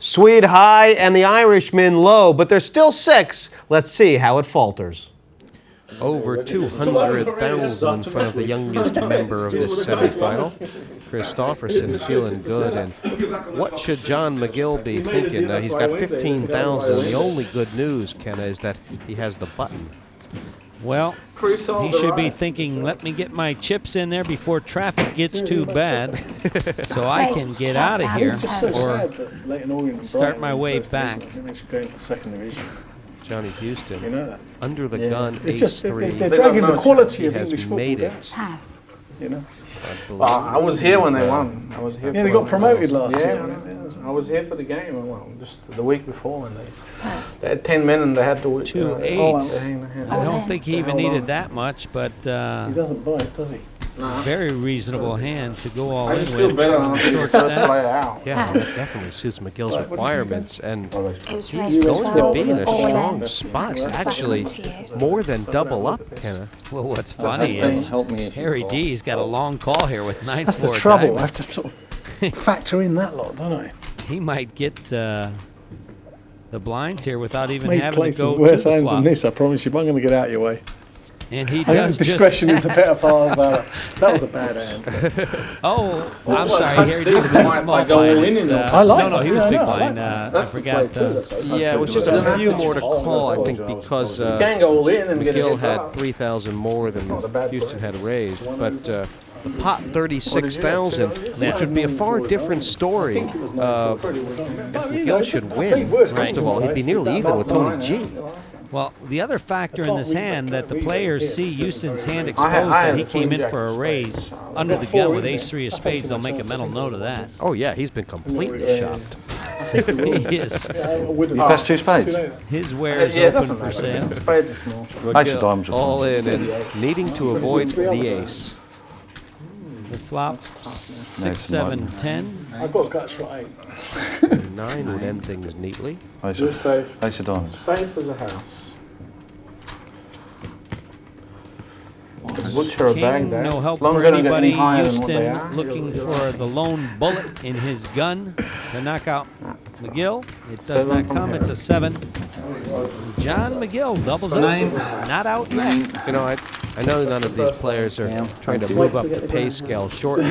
Swede high and the Irishman low, but there's still 6. Let's see how it falters. Over 200,000 in front of the youngest member of this semifinal. Christoffersson feeling good. And what should John Magill be thinking? He's got 15,000. The only good news, Kenna, is that he has the button. Well, he should be thinking, let me get my chips in there before traffic gets too bad so I can get out of here It's Just so or sad that Leighton Orient and start Brighton my were in way first back. division. I think they should go into the second division. Johnny Hewston, You know that? under the Yeah. gun, It's just they're ace-3. dragging the quality He of has English football made down. it. Pass. You know? I was here when they won. I was here. Yeah, they for got when promoted won. last Yeah, year. I was here for the game. Well, just the week before when Pass. they had 10 men and they had to. 2 they eights. hang their hand. I don't think he even needed that much, but He doesn't bite, does he? very reasonable hand to go all I in just feel with. better when I'm the Short first stack. player out. Yeah, Pass. that definitely suits McGill's requirements. And It was he's race going to 12 be in a all strong in. spot. That's Actually, what happens to you. more than double up, Kenna. Well, what's funny Doesn't is help me if you Harry call. D's got a long call here with 9-4 That's the trouble. I diamond. have to sort of factor in that lot, don't I? He might get the blinds here without even Made having to place go with to worse the hands than flop. this, I promise you, but I'm going to get out of your way. And he I think does just discretion is the better part of that. That was a bad hand. Oh, I'm sorry, Harry D was in the small Might go all blind. in It's, in the- I like no, it. he was Yeah, big no, I blind. like I That's the play forgot. too. Yeah, it was just a few more to call, I think, because You can go all in and get a McGill heads had up. 3,000 more than not a bad Houston play. had raised. But the pot 36,000, which would be a far different story. If McGill should win, first of all, he'd be nearly even with Tony G. Well, the other factor in this hand that the players see Houston's hand I exposed had that he a came in jack for a raise under the gun with ace-3 of spades. They'll make a mental note of that. Oh yeah, he's been completely shocked. He is. You passed 2 spades. His wares Yeah, it open doesn't for matter. sale. Spades are small. Ace of diamonds. All in and needing to avoid the ace. The flop 6, 7, 10. I've got guts for 8. 9 would end things neatly. Ace Just of, safe. ace of diamonds. Safe as a house. Butcher a bag King, there. no help As long for as they don't get anybody. any higher than what they Houston are, looking you'll- for the lone bullet in his gun to knock out McGill. It does 7 not from come. here. It's a 7. John McGill doubles up. Not out yet. You know, I know none of these players are trying to move up the pay scale shortly.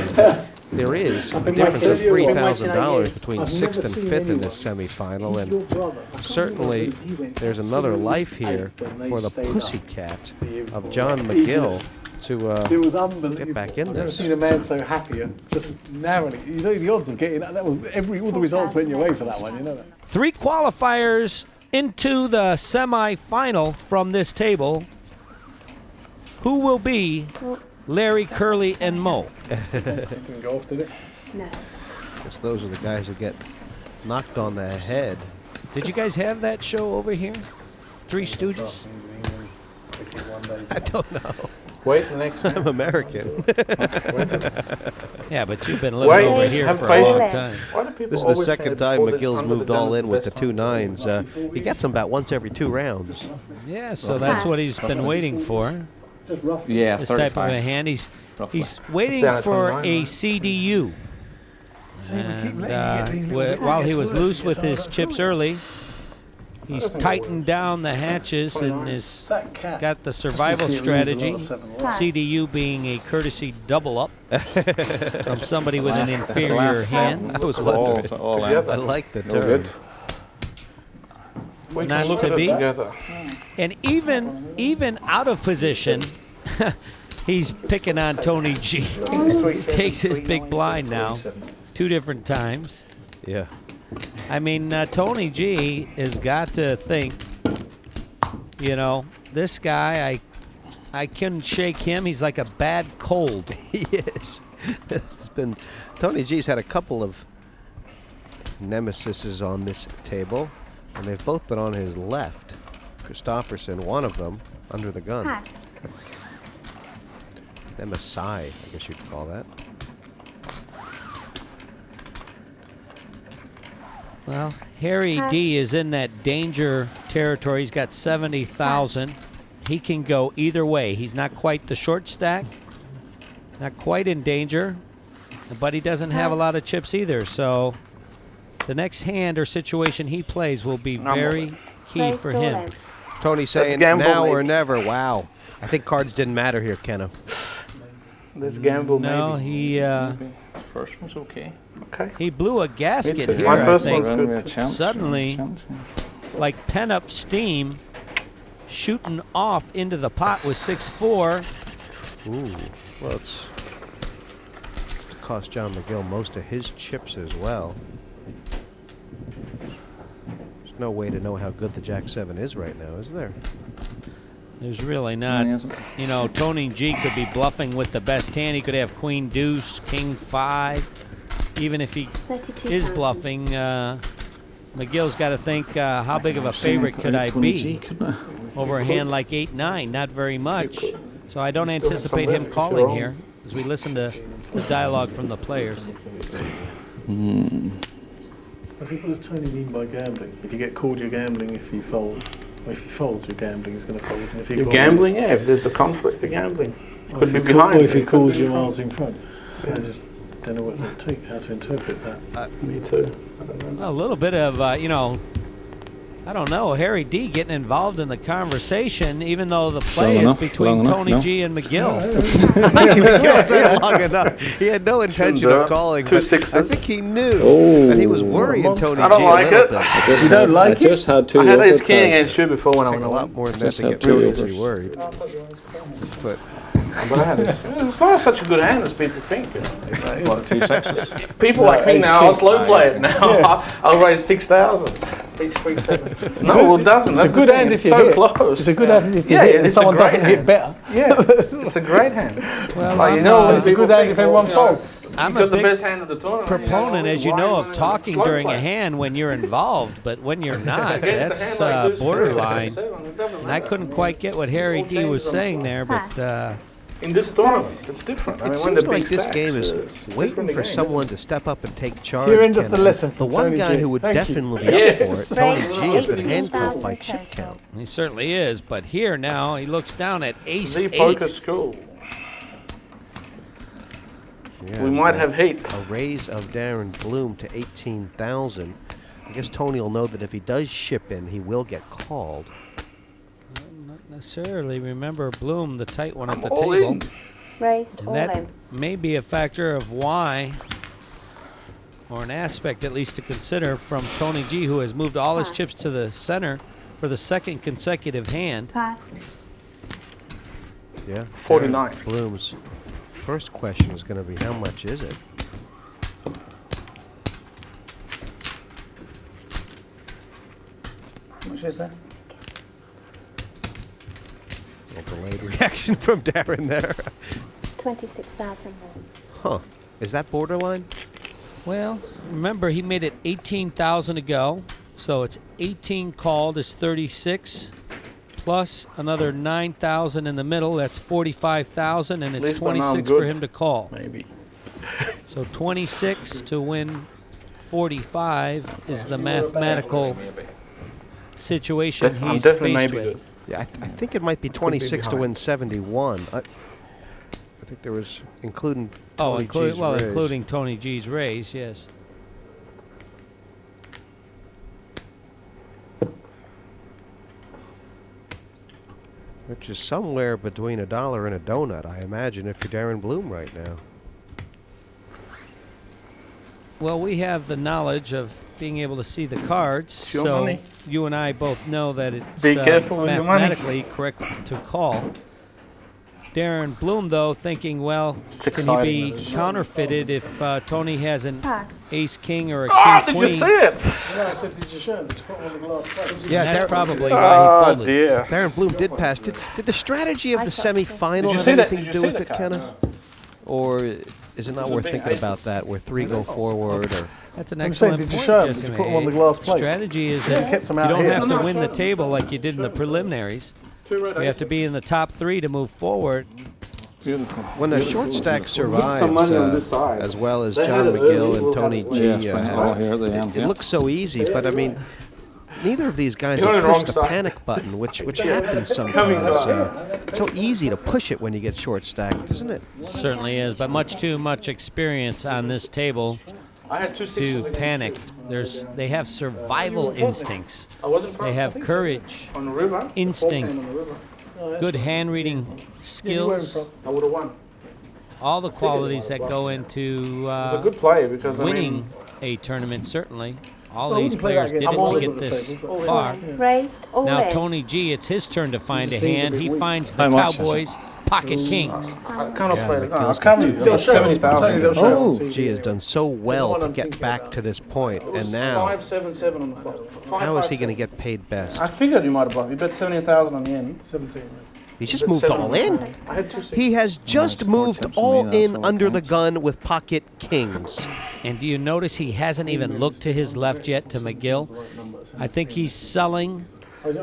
there is a difference of $3,000 between 6th and 5th in this semifinal, and certainly there's another life here for the pussycat of Jon Magill to It was unbelievable. get back in I've there. never seen a man so happy and just narrowly. You know the odds of getting that was all the results went your way for that one. You know that. 3 qualifiers into the semi-final from this table. Who will be Larry, Curly, and Mo? Didn't go off, did it? No. Guess those are the guys who get knocked on the head. Did you guys have that show over here? Three Stooges? I don't know. Wait the next I'm American. Yeah, but you've been living over here for a long time. Why do people This is the always second say time before the McGill's under the moved gun all is in the with the best 2 time? 9s. He gets them about once every 2 rounds. Yeah, so that's what he's been waiting for. Just roughly. Yeah, This type of a hand. He's waiting down at for 29, a right? CDU. And while he was loose with his chips early, he's tightened down the hatches and is That cat. got the survival strategy. CDU being a courtesy double up from somebody with an inferior hand. I was wondering. all I out. like the No term. good. We Not can look to at it be. together. And even out of position, he's picking on Tony G. Takes his big blind now, 2 different times. Yeah. I mean, Tony G has got to think, you know, this guy, I couldn't shake him. He's like a bad cold. He is. It's been Tony G's had a couple of nemesises on this table, and they've both been on his left. Christoffersson, one of them, under the gun. Pass. Nemesi, I guess you'd call that. Well, Harry D is in that danger territory. He's got 70,000. He can go either way. He's not quite the short stack, not quite in danger, but he doesn't have a lot of chips either. So the next hand or situation he plays will be very key for him. Tony saying gamble, now or maybe. never. Wow. I think cards didn't matter here, Kenna. Let's gamble, No, maybe. he First one's okay. Okay. he blew a gasket too. here. My first I think. one's good. We had a chance, Suddenly, we had a chance, yeah. like pent up steam, shooting off into the pot with 6-4. Ooh. Well, it's cost Jon Magill most of his chips as well. There's no way to know how good the Jack-7 is right now, is there? There's really not. You know, Tony G could be bluffing with the best hand. He could have Queen Deuce, King 5. Even if he 32,000. is bluffing, McGill's got to think, how big of a favorite could I be over a hand like 8-9? Not very much. So I don't anticipate him calling here as we listen to the dialogue from the players. I think what does Tony mean by gambling? If you get called, you're gambling. If you fold, well, if you fold, you're gambling. He's going to fold. And if You're gambling, yeah. If there's a conflict, you're gambling. Could be behind. Or if he calls you miles in front. I just don't know how to interpret that. Me too. I don't know. A little bit of, you know, I don't know, Harry D getting involved in the conversation, even though the play is between Tony G and McGill. McGill said it long enough. He had no intention of calling, but I think he knew. And he was worrying Tony G. I don't like it. You don't like I just had 2 I had ace yoker king cards. against you before when I Take went a lot away. more than that Just to have get 2 really overs. worried. But But I had it. It's not such a good hand as people think. You know. It's like 2 sixes. People like me now, I'll slow play it now. I'll raise 6,000. Ace 3-7. No, well, it doesn't. It's That's a good the thing. hand It's if you so hit. close. It's a good hand if you Yeah, hit, and it's a someone great doesn't hit hand. better. Yeah, it's a great hand. Well, Like, you I'm, know, It's a good hand if everyone folds. I'm You've a got the big best hand of the tournament. proponent, as you know, of talking Slow during a play. hand when you're involved, but when you're not, Against that's the hand like this, borderline. 3-7, it doesn't And I matter. couldn't quite get what Harry D was saying there, but In this tournament, it's different. I it mean, when the seems like big this stacks, game is it's waiting different for again, someone isn't to step up and take charge. Here ended the Kenna. lesson The from one Tony guy G. who would Thank you. definitely be Yes. up for it, Tony Raise G, has been 18,000 handcuffed by chip total. count. he certainly is. But here now, he looks down at ace The 8. poker school. Yeah, We might have heat. a raise of Darren Bloom to 18,000. I guess Tony will know that if he does ship in, he will get called. Not necessarily. Remember Bloom, the tight one at the All table. in. Raised, And all that in. may be a factor of why, or an aspect at least to consider from Tony G, who has moved all his Pass. chips to the center for the second consecutive hand. Pass. Yeah. 49. Darren Bloom's first question is going to be, how much is it? How much is that? A delayed reaction from Darren there. 26,000 more. Huh. Is that borderline? Well, remember he made it 18,000 to go, so it's 18 called is 36, plus another 9,000 in the middle. That's 45,000, and it's least I know I'm 26 for good. him to call. Maybe. So 26 to win 45 is the mathematical situation I'm he's definitely faced maybe with. good. Yeah, I think it might be 26 to win 71. I think there was, including Tony G's raise. Including Tony G's raise, yes. Which is somewhere between $1 and a donut, I imagine, if you're Darren Bloom right now. Well, we have the knowledge of being able to see the cards, It's your so money. you and I both know that it's Be careful with your money. mathematically correct to call. Darren Bloom, though, thinking, well, It's can he exciting, be isn't it? counterfeited if Tony has an Pass. ace-king or a Ah, did king-queen? you see it? Yeah, I said, did you show him? Just put him on the glass plate. Yeah, That's Darren- probably why Oh, he folded. dear. Darren Bloom did pass. Did the strategy of I the thought so. semi-final Did you have see that? anything Did to you do see with the it, card? Kenna? Or is it not It was a worth big thinking ace. about that, where 3 go forward? Or That's an I'm saying, excellent did you point, show him? Jesse Did you put him on the May. glass plate? Strategy is Yeah, that kept him you out don't here. have No, to win show the him. table like you did in the Show him. preliminaries. Two red You have to be in the top 3 to move forward. Beautiful. when a short stack survives, some money on this side. as well as They John had it early, McGill we'll and Tony have it G, later. spend it all here at the end, it yeah. looks so easy, but I mean, neither of these guys You're on have the pushed wrong the side. panic button, which Yeah, happens coming sometimes. to us. It's so easy to push it when you get short stacked, isn't it? Certainly is, but much too much experience on this table I had two sixes to against panic. you. They have survival instincts. I wasn't They have courage, on the river. the instinct, 4 came on the river. good hand reading Yeah, where are you skills, from? I would have won. all the qualities that go into It was a good play because winning I mean, a tournament. Certainly, all Well, we these can play that players against didn't all get of us at the this table, but- far. Raised, all Now in. Tony G, it's his turn to find a seemed a hand. bit He weak. finds the How much is it? Cowboys pocket kings. I cannot play it. McGill's I can't got believe 70,000. They'll show it on Oh, TV G has anyway. done so well one to I'm get thinking back about. to this point, It was and now 5-7-7 on the flop. how is he going to get paid best? I figured you might have bluffed. You bet 17,000 on the end. 17. He just Bet moved 7 all on the in. end. I had two sixes. He has just it's more moved chips than all me, that's in all under the counts. gun with pocket kings. And do you notice he hasn't even looked to his left yet to McGill? I think he's selling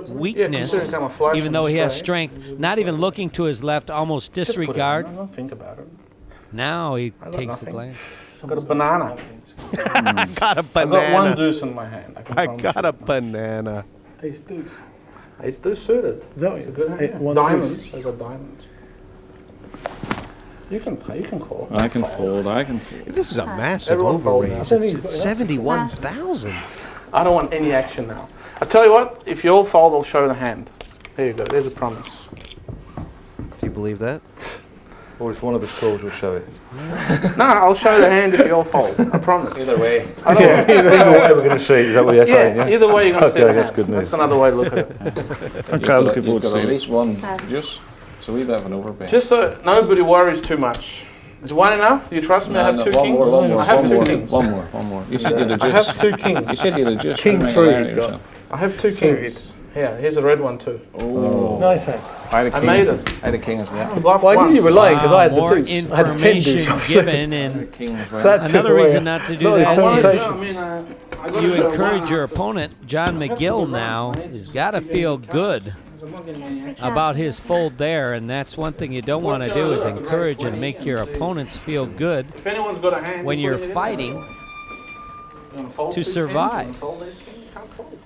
weakness, considering kind of flush even on though the he has straight. strength. Not even looking to his left, almost Just put it in. disregard. I don't think about it. Now he got takes the nothing. glance. I've got a banana. I got a I've got one banana. deuce in my hand. I promise got you. a banana. Ace deuce. It's deuce suited. Is that what It's a you- good hand. Eight, yeah. one Diamonds. deuce. I've got diamonds. You can play. You can call. I can fold, I can fold. This is a massive Everyone fold now. overraise. It's 71,000. I don't want any action now. I tell you what. If you all fold, I'll show the hand. There you go. There's a promise. Do you believe that? Or if one of us calls, you'll show it. No, I'll show the hand if you all fold. I promise. Either way. I don't Either way we're going to see. Is that what you're saying? yeah, either way you're going to see Okay, the that's hand. good news. That's another way to look at it. Okay, I'm looking forward to You've got seeing at it. least one Pass. juice, so we have an overpay. Just so nobody worries too much. Is one enough? Do you trust me? I have two kings. I have two kings. One more. You said you had a I juice. have two kings. You said you had a juice. King How many three are he's there got. yourself? I have two kings. Yeah, here's a red one too. Oh. Nice hand. I had a I king. made it. I had a king as well. I bluffed Well, I once. knew you were lying because I had the More deuce. I had a 10 information deuce. given, I had a and king as So well. that took another away reason not to do lot of that wanted to is show- I mean, I gotta you show encourage one. your opponent, John McGill, now has got to feel good about his fold there, and that's one thing you don't want to do is encourage and make your opponents feel good If anyone's got a hand, when you you're put it in. fighting You wanna fold to two kings? survive. You wanna fold this king? You can't fold.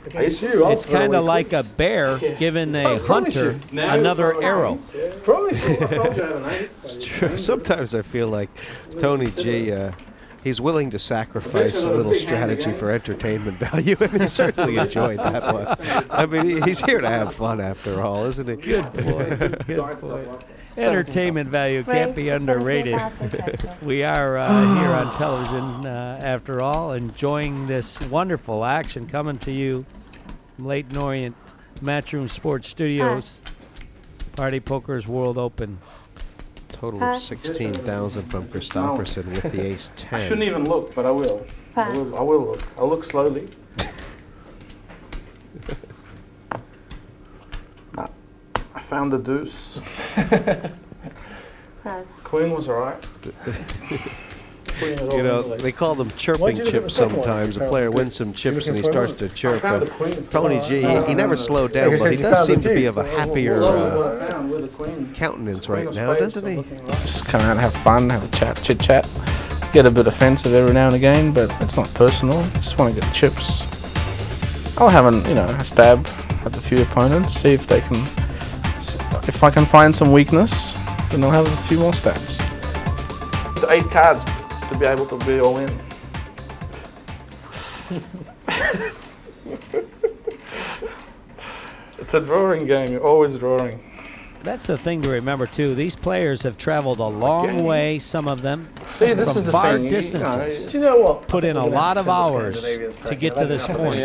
Against you, I'll It's throw kind of away like a bear giving a promise hunter you. Now you another throw arrow. quick. Promise you. I told you I had an ace. True. Sometimes I feel like Tony G He's willing to sacrifice a little strategy for entertainment value, and he certainly enjoyed that one. I mean, he's here to have fun after all, isn't he? Good boy. Good boy. Entertainment value can't be underrated. We are here on television, after all, enjoying this wonderful action coming to you from Leyton Orient Matchroom Sports Studios. Party Poker's World Open. Total of 16,000 from Christoffersson with the ace 10. I shouldn't even look, but I will. I will look. I'll look slowly. I found the deuce. Queen was alright. You know, they call them chirping chips sometimes. A player wins some chips and he starts to chirp. Tony G, he never slowed down, but he does seem to be of a happier countenance right now, doesn't he? Just come out and have fun, have a chat, chit chat. Get a bit offensive every now and again, but it's not personal. Just want to get the chips. I'll have a stab at the few opponents, see if they can. If I can find some weakness, then I'll have a few more stabs. 8 cards to be able to be all in. It's a drawing game, you're always drawing. That's the thing to remember, too. These players have traveled a long way, some of them, See, this from is the far thing. distances. Do you know what? Put in a lot of hours to get to this point.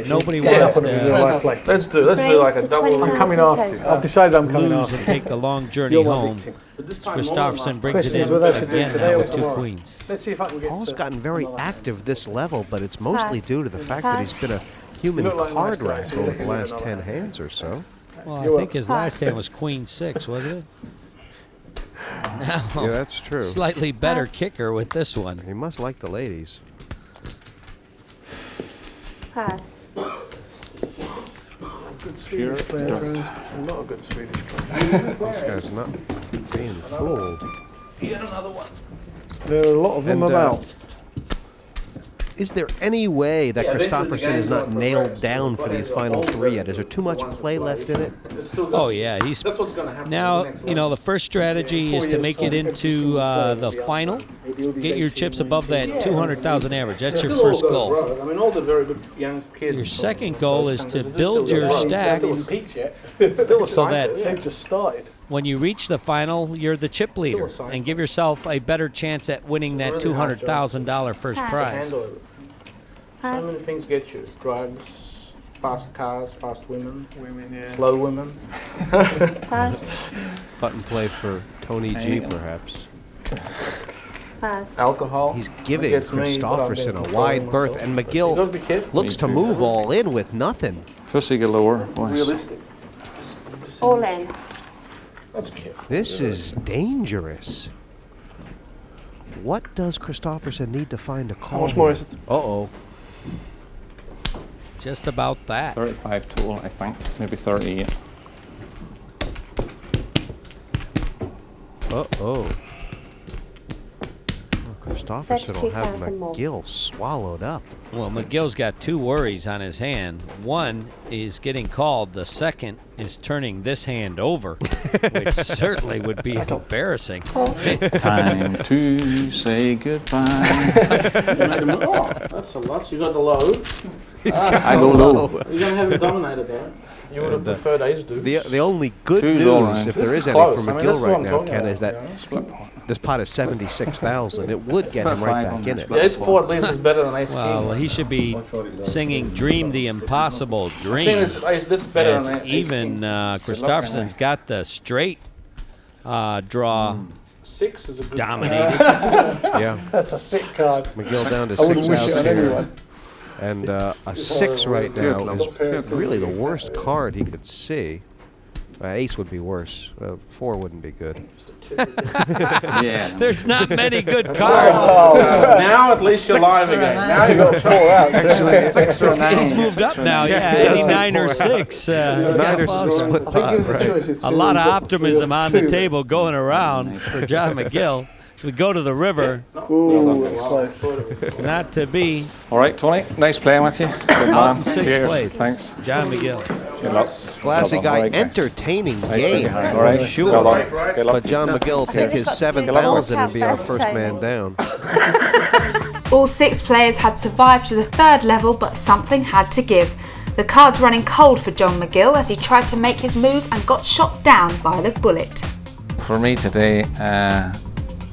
Nobody Yeah. wants to Let's do like a double. I'm coming after you. I've decided I'm coming lose after and you. take the long journey You're my home. victim. Christoffersson brings it Question is in whether I should do it again today now or with 2 tomorrow. queens. Let's see if I can get Paul's to gotten very active this level, but it's mostly due to the fact that he's been a You human look like a nice card guy, rack so over you the can last do it 10 all. hands or so. Well, I think his last hand was queen 6, wasn't it? Now, Yeah, that's true. slightly better kicker with this one. He must like the ladies. Pass. good Swedish players around. A lot of good Swedish players. This guy's not being fooled. There are a lot of them about. Is there any way that Christoffersson is not nailed down for these final 3 yet? Is there too much play left in it? Oh yeah, he's now. You know, the first strategy is to make it into the final. Get your chips above that 200,000 average. That's your first goal. I mean, all the very good young kids. Your second goal is to build your stack They haven't peaked yet. so that They've just started. when you reach the final, you're the chip leader, and give yourself a better chance at winning that $200,000 first prize. So many things get you: drugs, fast cars, fast women, slow women. Button play for Tony G, perhaps. Alcohol. He's giving Christoffersson a wide berth, and Magill looks to move all in with nothing. Pussy galore, boys. Realistic. All in. That's careful. This is dangerous. What does Christoffersson need to find a call? How much more is it? Uh-oh. Just about that. 35 total, I think. Maybe 38. Uh-oh. Christoffersson will have Magill swallowed up. Well, Magill's got 2 worries on his hand. One is getting called. The second is turning this hand over, which certainly would be embarrassing. Time to say goodbye. Oh, that's a lot. You got the low. I go low. You're going to have him dominated there. You would have preferred ace deuce. The only good Two's news, all right. if This there is is any close. for I mean, Magill this is what right I'm now, talking Ken, about, is that Split point. this pot is 76,000. It would get him right back in it. The ace 4 at least is better than ace Well, king. he should be singing "Dream the Impossible I think Dream." it's this better As than ace even king. Christoffersson's got the straight draw 6 is a good dominated. Yeah. That's a sick card. Magill down to I wouldn't wish it 6,000 on here. anyone. And a 6 right now is really the worst card he could see. Ace would be worse. 4 wouldn't be good. Yeah. There's not many good cards. Now at least you're live again. Now you got 4 out. Actually, 6 or 9. He's moved up now. Yeah, Yeah, 89 or 6. 9 or 6 split I think pot, given the right? choice, it's A lot of either optimism on the 2. table going around for Jon Magill. We go to the river. Not to be. All right, Tony. Nice playing with you. Good Out man. in sixth Cheers. place. Thanks. John McGill. Good luck. Classy Well done. guy, All right, thanks. entertaining Nice game, work. All right. sure. Well done. Good luck. But John McGill will take his 7,000 and be our first man down. All 6 players had survived to the 3rd level, but something had to give. The cards running cold for Jon McGill as he tried to make his move and got shot down by the bullet. For me today,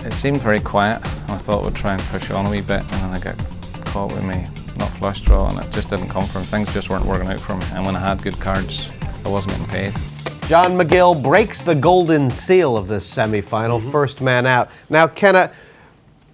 it seemed very quiet. I thought we'd try and push on a wee bit, and then I got caught with me not flush draw, and it just didn't come from. Things just weren't working out for me. And when I had good cards, I wasn't getting paid. John McGill breaks the golden seal of this semifinal, first man out. Now, Kenna,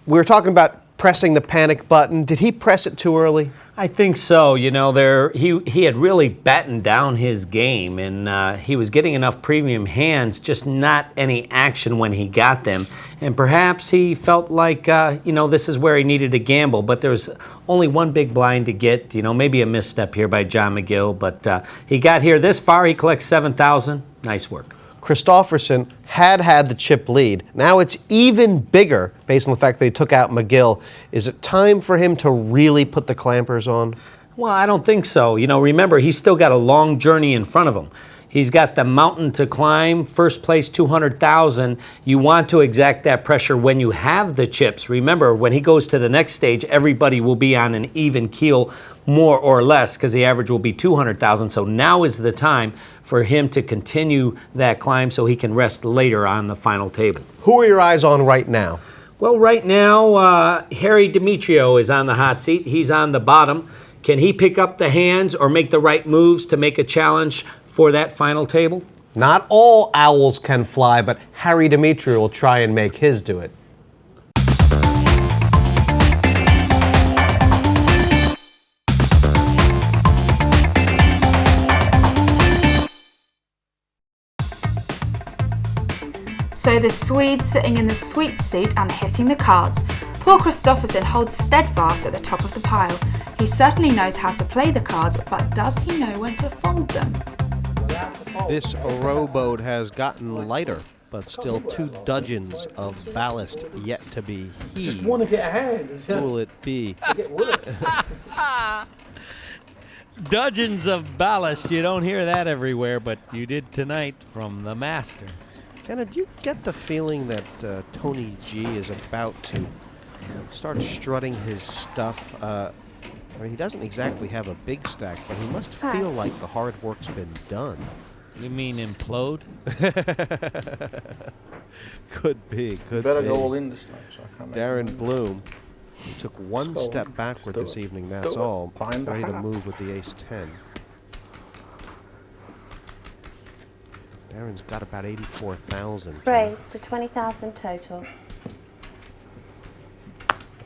we were talking about pressing the panic button. Did he press it too early? I think so. You know, he had really battened down his game, and he was getting enough premium hands, just not any action when he got them. And perhaps he felt like, you know, this is where he needed to gamble. But there was only one big blind to get. You know, maybe a misstep here by Jon McGill. But he got here this far. He collects 7,000. Nice work. Christoffersson had the chip lead. Now it's even bigger based on the fact that he took out McGill. Is it time for him to really put the clampers on? Well, I don't think so. You know, remember, he's still got a long journey in front of him. He's got the mountain to climb, first place 200,000. You want to exact that pressure when you have the chips. Remember, when he goes to the next stage, everybody will be on an even keel, more or less, because the average will be 200,000. So now is the time for him to continue that climb so he can rest later on the final table. Who are your eyes on right now? Well, right now, Harry Demetriou is on the hot seat. He's on the bottom. Can he pick up the hands or make the right moves to make a challenge for that final table? Not all owls can fly, but Harry Demetriou will try and make his do it. So the Swede sitting in the sweet seat and hitting the cards. Poor Christoffersson holds steadfast at the top of the pile. He certainly knows how to play the cards, but does he know when to fold them? This rowboat has gotten lighter, but still 2 dudgeons of ballast yet to be heaved. Just want to get a hand. Who will it be? Dudgeons of ballast. You don't hear that everywhere, but you did tonight from the master. Kenna, do you get the feeling that Tony G is about to start strutting his stuff? I mean, he doesn't exactly have a big stack, but he must feel like the hard work's been done. You mean implode? Could be, could Better be. go all in this time. So I can't Darren Bloom took one step backward this evening, that's all. Ready to move with the ace-10. Darren's got about 84,000. Raise to 20,000 total.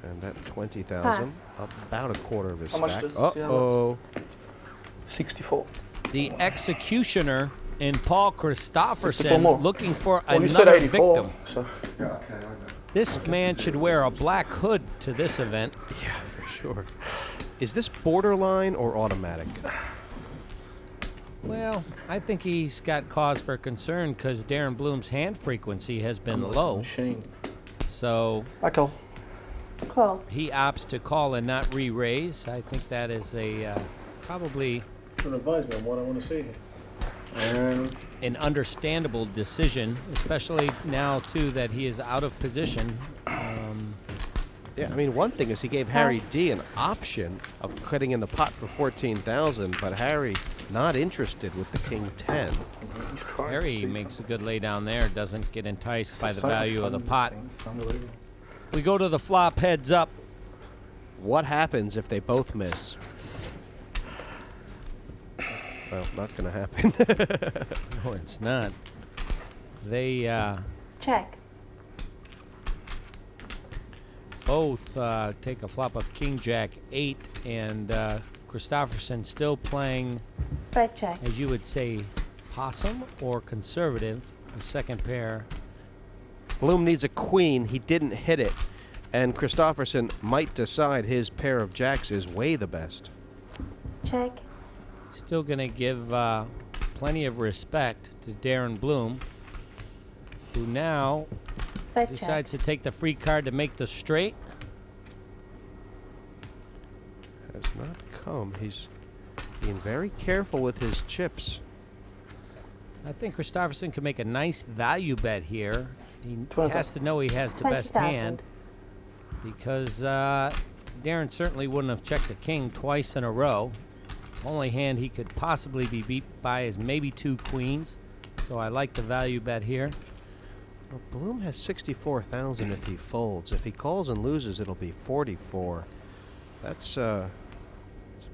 And that 20,000, Pass. about a quarter of his How much stack. does he have Uh-oh. 64. The executioner in Paul 64 more. Christoffersson looking for Well, you said another 84. victim. So. This man should wear a black hood to this event. Yeah, for sure. Is this borderline or automatic? Well, I think he's got cause for concern because Darren Bloom's hand frequency has been low. So I call. Call. he opts to call and not re-raise. I think that is a probably Advise me on what I want to see here. an understandable decision, especially now too that he is out of position. Yeah, I mean, one thing is he gave Harry D an option of cutting in the pot for 14,000, but Harry not interested with the king 10. Harry makes a good lay down there, doesn't get enticed by the value of the pot. We go to the flop heads up. What happens if they both miss? Well, not going to happen. No, it's not. They Check. both take a flop of King Jack 8, and Christoffersson still playing, Red check. as you would say, possum or conservative. The second pair. Bloom needs a queen. He didn't hit it. And Christoffersson might decide his pair of jacks is way the best. Check. Still going to give plenty of respect to Darren Bloom, who now bet decides to take the free card to make the straight. Has not come. He's being very careful with his chips. I think Christoffersson can make a nice value bet here. He 20,000. has to know he has the best 20,000. hand, because Darren certainly wouldn't have checked the king twice in a row. Only hand he could possibly be beat by is maybe 2 queens. So I like the value bet here. Well, Bloom has 64,000 if he folds. If he calls and loses, it'll be 44. That's it's a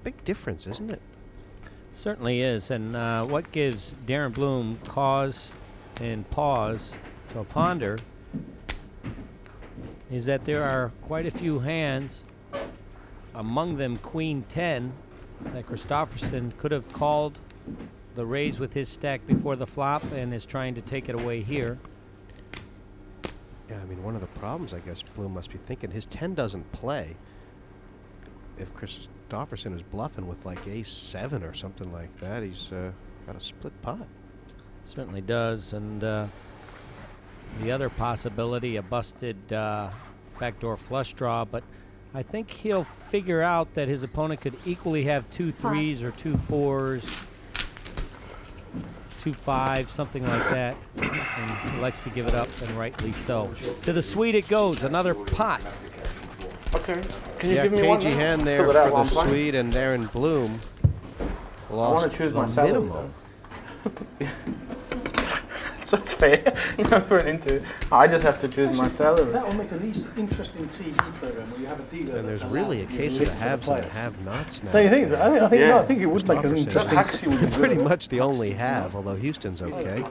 big difference, isn't it? Certainly is. And what gives Darren Bloom cause and pause to ponder is that there are quite a few hands, among them Queen 10, that Christoffersson could have called the raise with his stack before the flop and is trying to take it away here. Yeah, I mean, one of the problems I guess Bloom must be thinking, his 10 doesn't play. If Christoffersson is bluffing with like ace-7 or something like that, he's got a split pot. Certainly does. And the other possibility, a busted backdoor flush draw, but I think he'll figure out that his opponent could equally have 2 3s or 2 4s, 2 5s, something like that, and he likes to give it up, and rightly so. To the suite it goes, another pot. Okay. Can you Yeah, give me one? cagey hand there Fill it out for while the I'm playing. Suite, and Darren Bloom I lost want to choose my the salary. minimum. So it's fair. Never into. I just have to choose my salary. That will make an interesting TV program where you have a dealer. And there's that's really a allowed to case give of links the to haves and players. have-nots now. Don't you think so? I think, Yeah. no, I think it would make an Christoffersson. interesting. Haxi would be Pretty good. much the only have, although Houston's okay.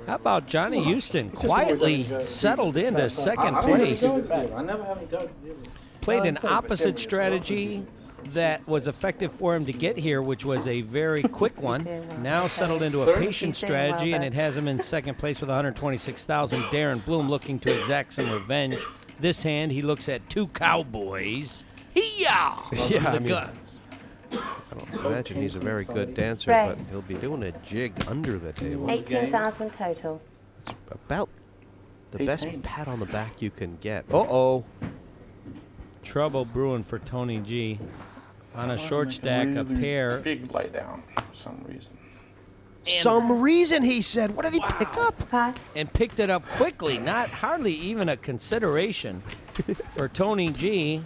How about Johnny Houston It's just always quietly having to settled it's into about- second I don't place? really go deal. I never have a go deal. Played an it's not a opposite pretend strategy that was effective for him to get here, which was a very quick one. Now settled into a patient strategy, and it has him in second place with 126,000. Darren Bloom looking to exact some revenge. This hand, he looks at 2 cowboys. Hee-yah! Yeah, I The mean, gun. I don't imagine he's a very good dancer, Raise. but he'll be doing a jig under the table. 18,000 total. About the best 18. pat on the back you can get. Uh-oh. Trouble brewing for Tony G. On a short stack, a pair. Big play down for some reason. Some reason, he said. What did he pick up? Pass. And picked it up quickly, not hardly even a consideration for Tony G.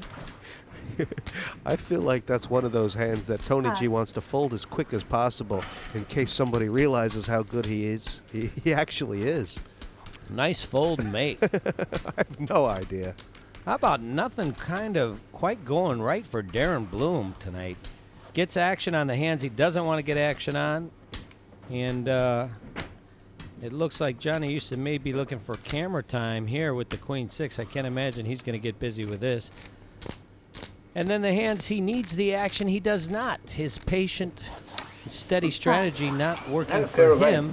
I feel like that's one of those hands that Tony G Pass. wants to fold as quick as possible in case somebody realizes how good he is. He actually is. Nice fold, mate. I have no idea. How about nothing kind of quite going right for Darren Bloom tonight? Gets action on the hands he doesn't want to get action on. And it looks like Johnny Houston may be looking for camera time here with the Queen 6. I can't imagine he's going to get busy with this. And then the hands he needs the action, he does not. His patient, steady strategy not working for him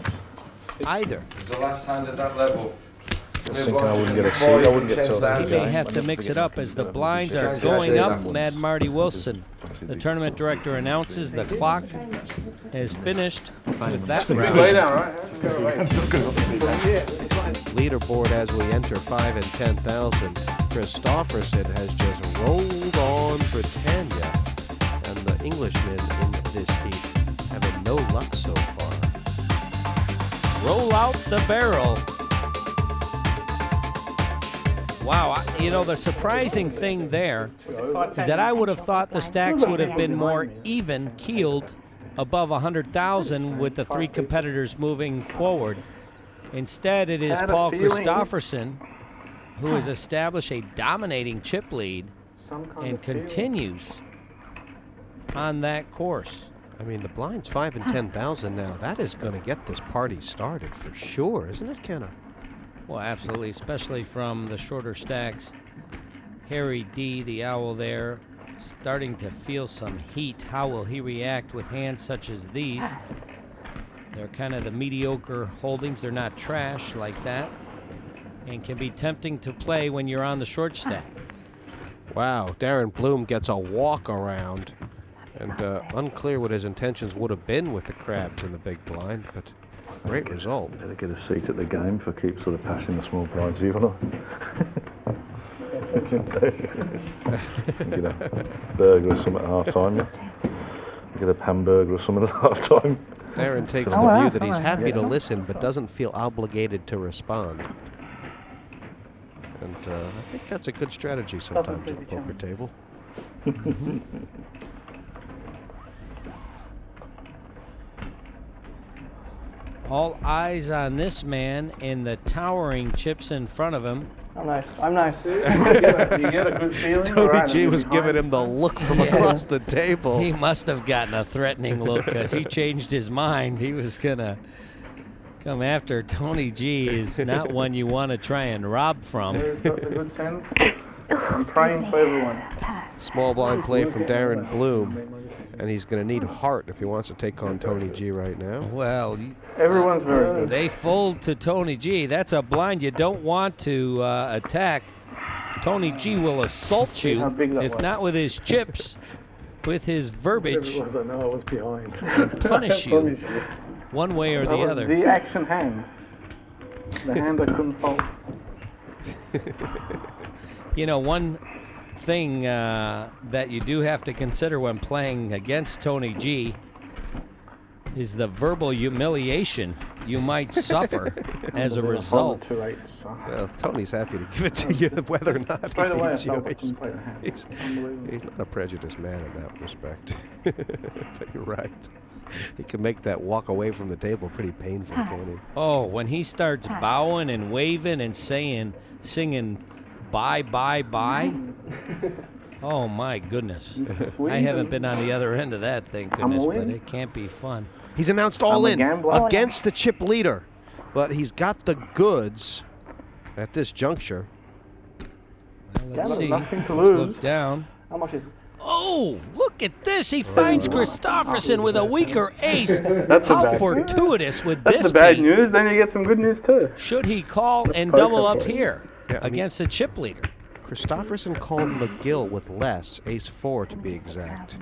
either. The last hand at that level. I was thinking I wouldn't get a seat. I wouldn't get tilted. He may have to mix it up as the blinds are going up. Mad Marty Wilson, the tournament director, announces the clock is finished with that Lay round. down, right? Leaderboard as we enter 5 and 10,000. Christoffersson has just rolled on for Tanya, and the Englishmen in this heat having no luck so far. Roll out the barrel. Wow, you know, the surprising thing there is that I would have thought the stacks would have been more even keeled above 100,000 with the 3 competitors moving forward. Instead, it is Had a Paul feeling. Christoffersson who has established a dominating chip lead and continues on that course. I mean, the blind's 5 and 10,000 now. That is going to get this party started for sure, isn't it, Kenna? Well, absolutely, especially from the shorter stacks. Harry D, the owl there, starting to feel some heat. How will he react with hands such as these? They're kind of the mediocre holdings. They're not trash like that, and can be tempting to play when you're on the short stack. Wow, Darren Bloom gets a walk around, and unclear what his intentions would have been with the crabs in the big blind, but Great result. Better get a seat at the game if I keep sort of passing the small blinds, you know. Get a burger or something at half time. Get a hamburger or something at half time. Darren takes the view that he's happy to listen but doesn't feel obligated to respond. And I think that's a good strategy sometimes at the poker table. All eyes on this man and the towering chips in front of him. I'm nice. I'm nice. You get a good feeling. Tony G was giving him the look from across the table. He must have gotten a threatening look because he changed his mind. He was going to come after. Tony G is not one you want to try and rob from. He's got the good sense. I'm praying for everyone. Small blind play from Darren Bloom, and he's going to need heart if he wants to take on Tony G right now. Well, everyone's very good. They fold to Tony G. That's a blind you don't want to attack. Tony G will assault you, if not with his chips, with his verbiage, I know I was behind. and punish you one way or the other. The action hand. The hand I couldn't fold. You know, one thing that you do have to consider when playing against Tony G is the verbal humiliation you might suffer as a result. Well, Tony's happy to give it to you whether or not he beats you. He's not a prejudiced man in that respect. But you're right. He can make that walk away from the table pretty painful, Tony. Oh, when he starts bowing and waving and singing bye, bye, bye. Oh, my goodness. I haven't been on the other end of that, thank goodness, but it can't be fun. He's announced all in against the chip leader, but he's got the goods at this juncture. Well, let's see. Nothing to Let's lose. look down. How much is it? Oh, look at this. He finds Christoffersson with a weaker ace. That's How fortuitous would That's this the bad be? news. Then you get some good news too. Should he call and double up here against the chip leader? Christoffersson called McGill with less, ace-4 to be exact.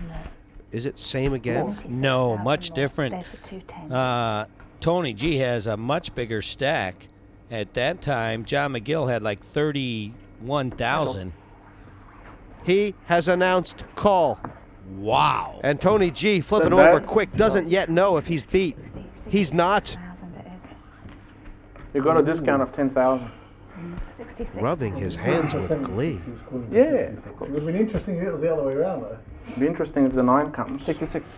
Is it same again? No, much different. Tony G has a much bigger stack. At that time, Jon McGill had like 31,000. He has announced call. Wow. And Tony G flipping over quick, doesn't yet know if he's beat. He's not. You got a discount of 10,000. Rubbing his hands with glee. Yeah. It would have been interesting if it was the other way around, though. It'd be interesting if the 9 comes. 66.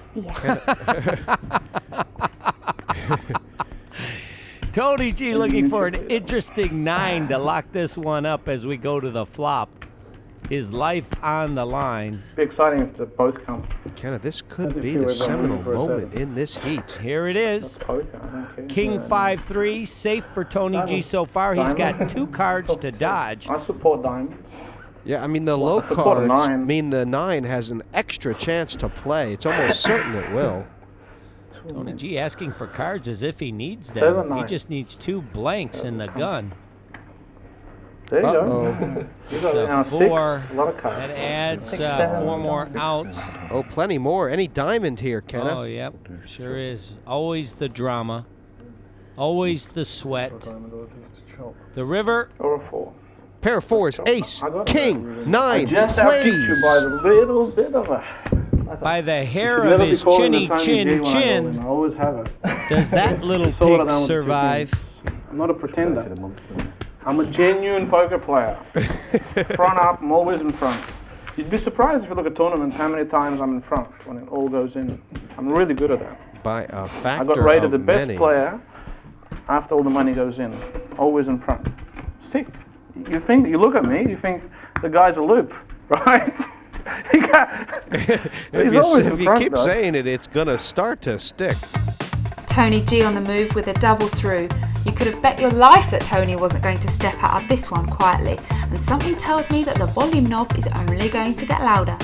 Tony G looking for an interesting 9 to lock this one up as we go to the flop. His life on the line. Be exciting if they both come. Kenna, this could be the seminal moment in this heat. Here it is. King 5-3, safe for Tony G so far. He's got 2 cards to dodge. I support diamonds. Yeah, I mean, the low cards mean the 9 has an extra chance to play. It's almost certain it will. Tony G asking for cards as if he needs them. He just needs 2 blanks in the gun. There you go. So 4. That adds 4 more outs. Oh, plenty more. Any diamond here, Kenna. Oh, yep. Sure is. Always the drama. Always the sweat. The river. Or a 4. Pair of 4s, ace, king, 9, just plays. you by the little bit of a... By the hair of his chinny chin. I always have it. Does that little pig survive? I'm not a pretender. I'm a genuine poker player. Front up, I'm always in front. You'd be surprised if you look at tournaments how many times I'm in front when it all goes in. I'm really good at that. By a factor I got rated of the best many. player after all the money goes in. Always in front. Sick. You look at me, you think the guy's a loop, right? He's always in If you front, keep though. saying it, it's going to start to stick. Tony G on the move with a double through. You could have bet your life that Tony wasn't going to step out of this one quietly, and something tells me that the volume knob is only going to get louder.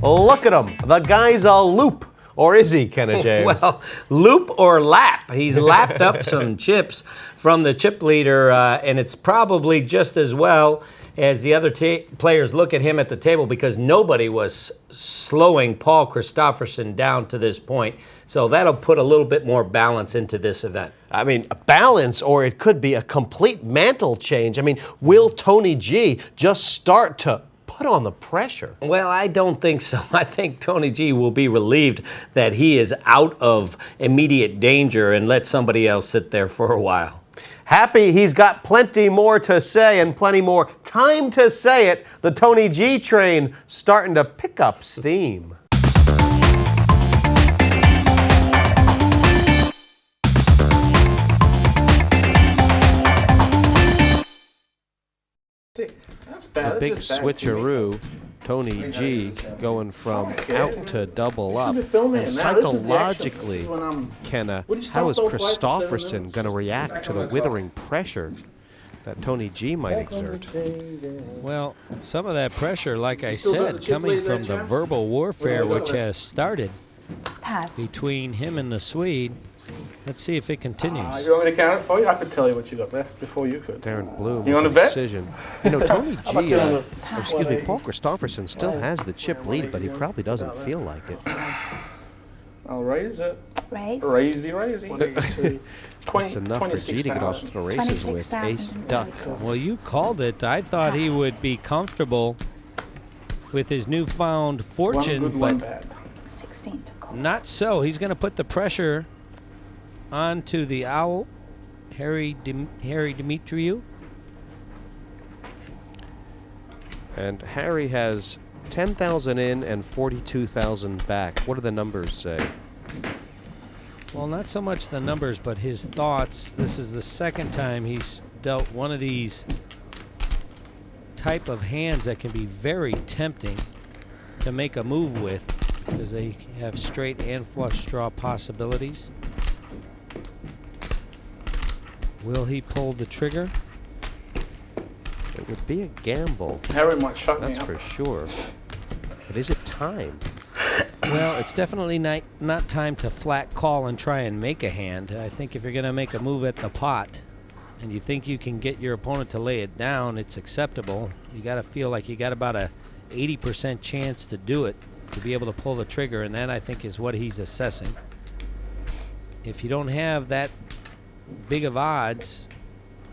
Look at him. The guy's a loop. Or is he, Kenna James? Well, loop or lap. He's lapped up some chips from the chip leader, and it's probably just as well as the other players look at him at the table, because nobody was slowing Paul Christoffersson down to this point. So that'll put a little bit more balance into this event. I mean, a balance, or it could be a complete mantle change. I mean, will Tony G just start to put on the pressure? Well, I don't think so. I think Tony G will be relieved that he is out of immediate danger and let somebody else sit there for a while. Happy he's got plenty more to say and plenty more time to say it. The Tony G train starting to pick up steam. That's bad. A big switcheroo. Tony G going from out to double up. And psychologically, Kenna, how is Christoffersson going to react to the withering pressure that Tony G might exert? Well, some of that pressure, like I said, coming from the verbal warfare which has started between him and the Swede. Let's see if it continues. You want me to count it for you? I could tell you what you got left before you could. Darren Bloom, you want to bet? Decision. You know, Tony G, Paul Christoffersson still has the chip lead, but he probably doesn't feel like it. I'll raise it. Raise. Raisey. That's enough for G to get off to the races with ace duck. Well, you called it. I thought he would be comfortable with his newfound fortune, but 16 to call. not so. He's going to put the pressure onto the owl, Harry Demetriou. And Harry has 10,000 in and 42,000 back. What do the numbers say? Well, not so much the numbers, but his thoughts. This is the second time he's dealt one of these type of hands that can be very tempting to make a move with, because they have straight and flush draw possibilities. Will he pull the trigger? It would be a gamble. Harry might shut me up. That's for sure. But is it time? Well, it's definitely not time to flat call and try and make a hand. I think if you're going to make a move at the pot and you think you can get your opponent to lay it down, it's acceptable. You got to feel like you got about a 80% chance to do it, to be able to pull the trigger, and that I think is what he's assessing. If you don't have that big of odds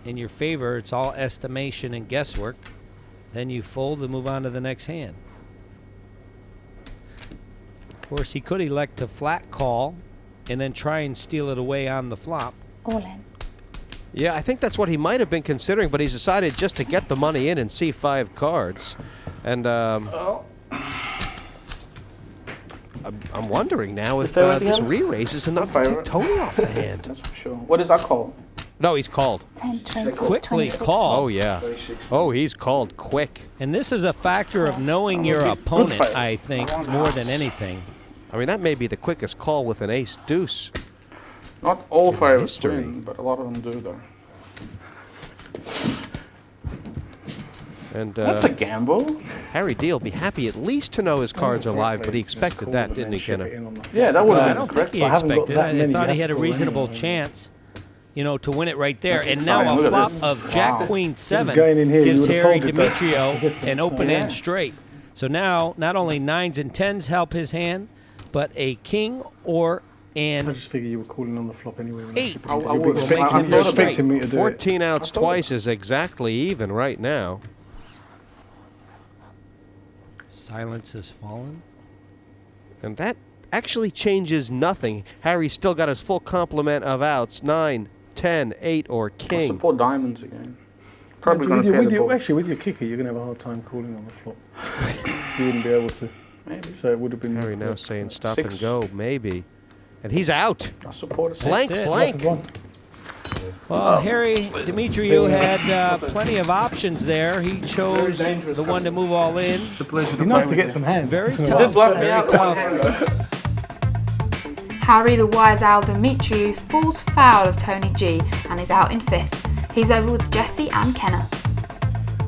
in your favor, it's all estimation and guesswork, then you fold and move on to the next hand. Of course, he could elect to flat call and then try and steal it away on the flop. All in. Yeah, I think that's what he might have been considering, but he's decided just to get the money in and see 5 cards. And I'm wondering now if this re-raise is enough to take Tony off the hand. That's for sure. What is that called? No, he's called. 10, 20, Quickly 26. call. Oh, yeah. Oh, he's called quick. And this is a factor of knowing your opponent, I think, more than anything. I mean, that may be the quickest call with an ace-deuce. Not all favorites history. win, but a lot of them do, though. And That's a gamble. Harry D will be happy at least to know his cards are live, but he expected that, didn't he, Kenna? Yeah, that would I have don't been think he expected it. I thought he had a reasonable chance, you know, to win it right there. And now a flop of Jack Queen 7 gives Harry Demetriou an open end straight. So now not only 9s and 10s help his hand, but a king or an I just figured you were calling on the flop anyway. 8. I would Make him I'm go not expecting straight. me to do 14 outs twice is exactly even right now. Silence has fallen. And that actually changes nothing. Harry's still got his full complement of outs. 9, 10, 8, or I king. support diamonds again. Probably With going to pay the ball. actually, with your kicker, you're going to have a hard time calling on the flop. You wouldn't be able to. Maybe. So it would have been. Harry now saying stop 6. and go, maybe. And he's out. I support a Blank, it. blank. Well, Harry Demetriou had plenty of options there. He chose the one to move all in. It's a pleasure It'd to be nice play to with get you. some hands. Very Some tough. Did bluff me Very out tough. one hand, though. Harry the Wise Owl Demetriou falls foul of Tony G and is out in 5th. He's over with Jesse and Kenna.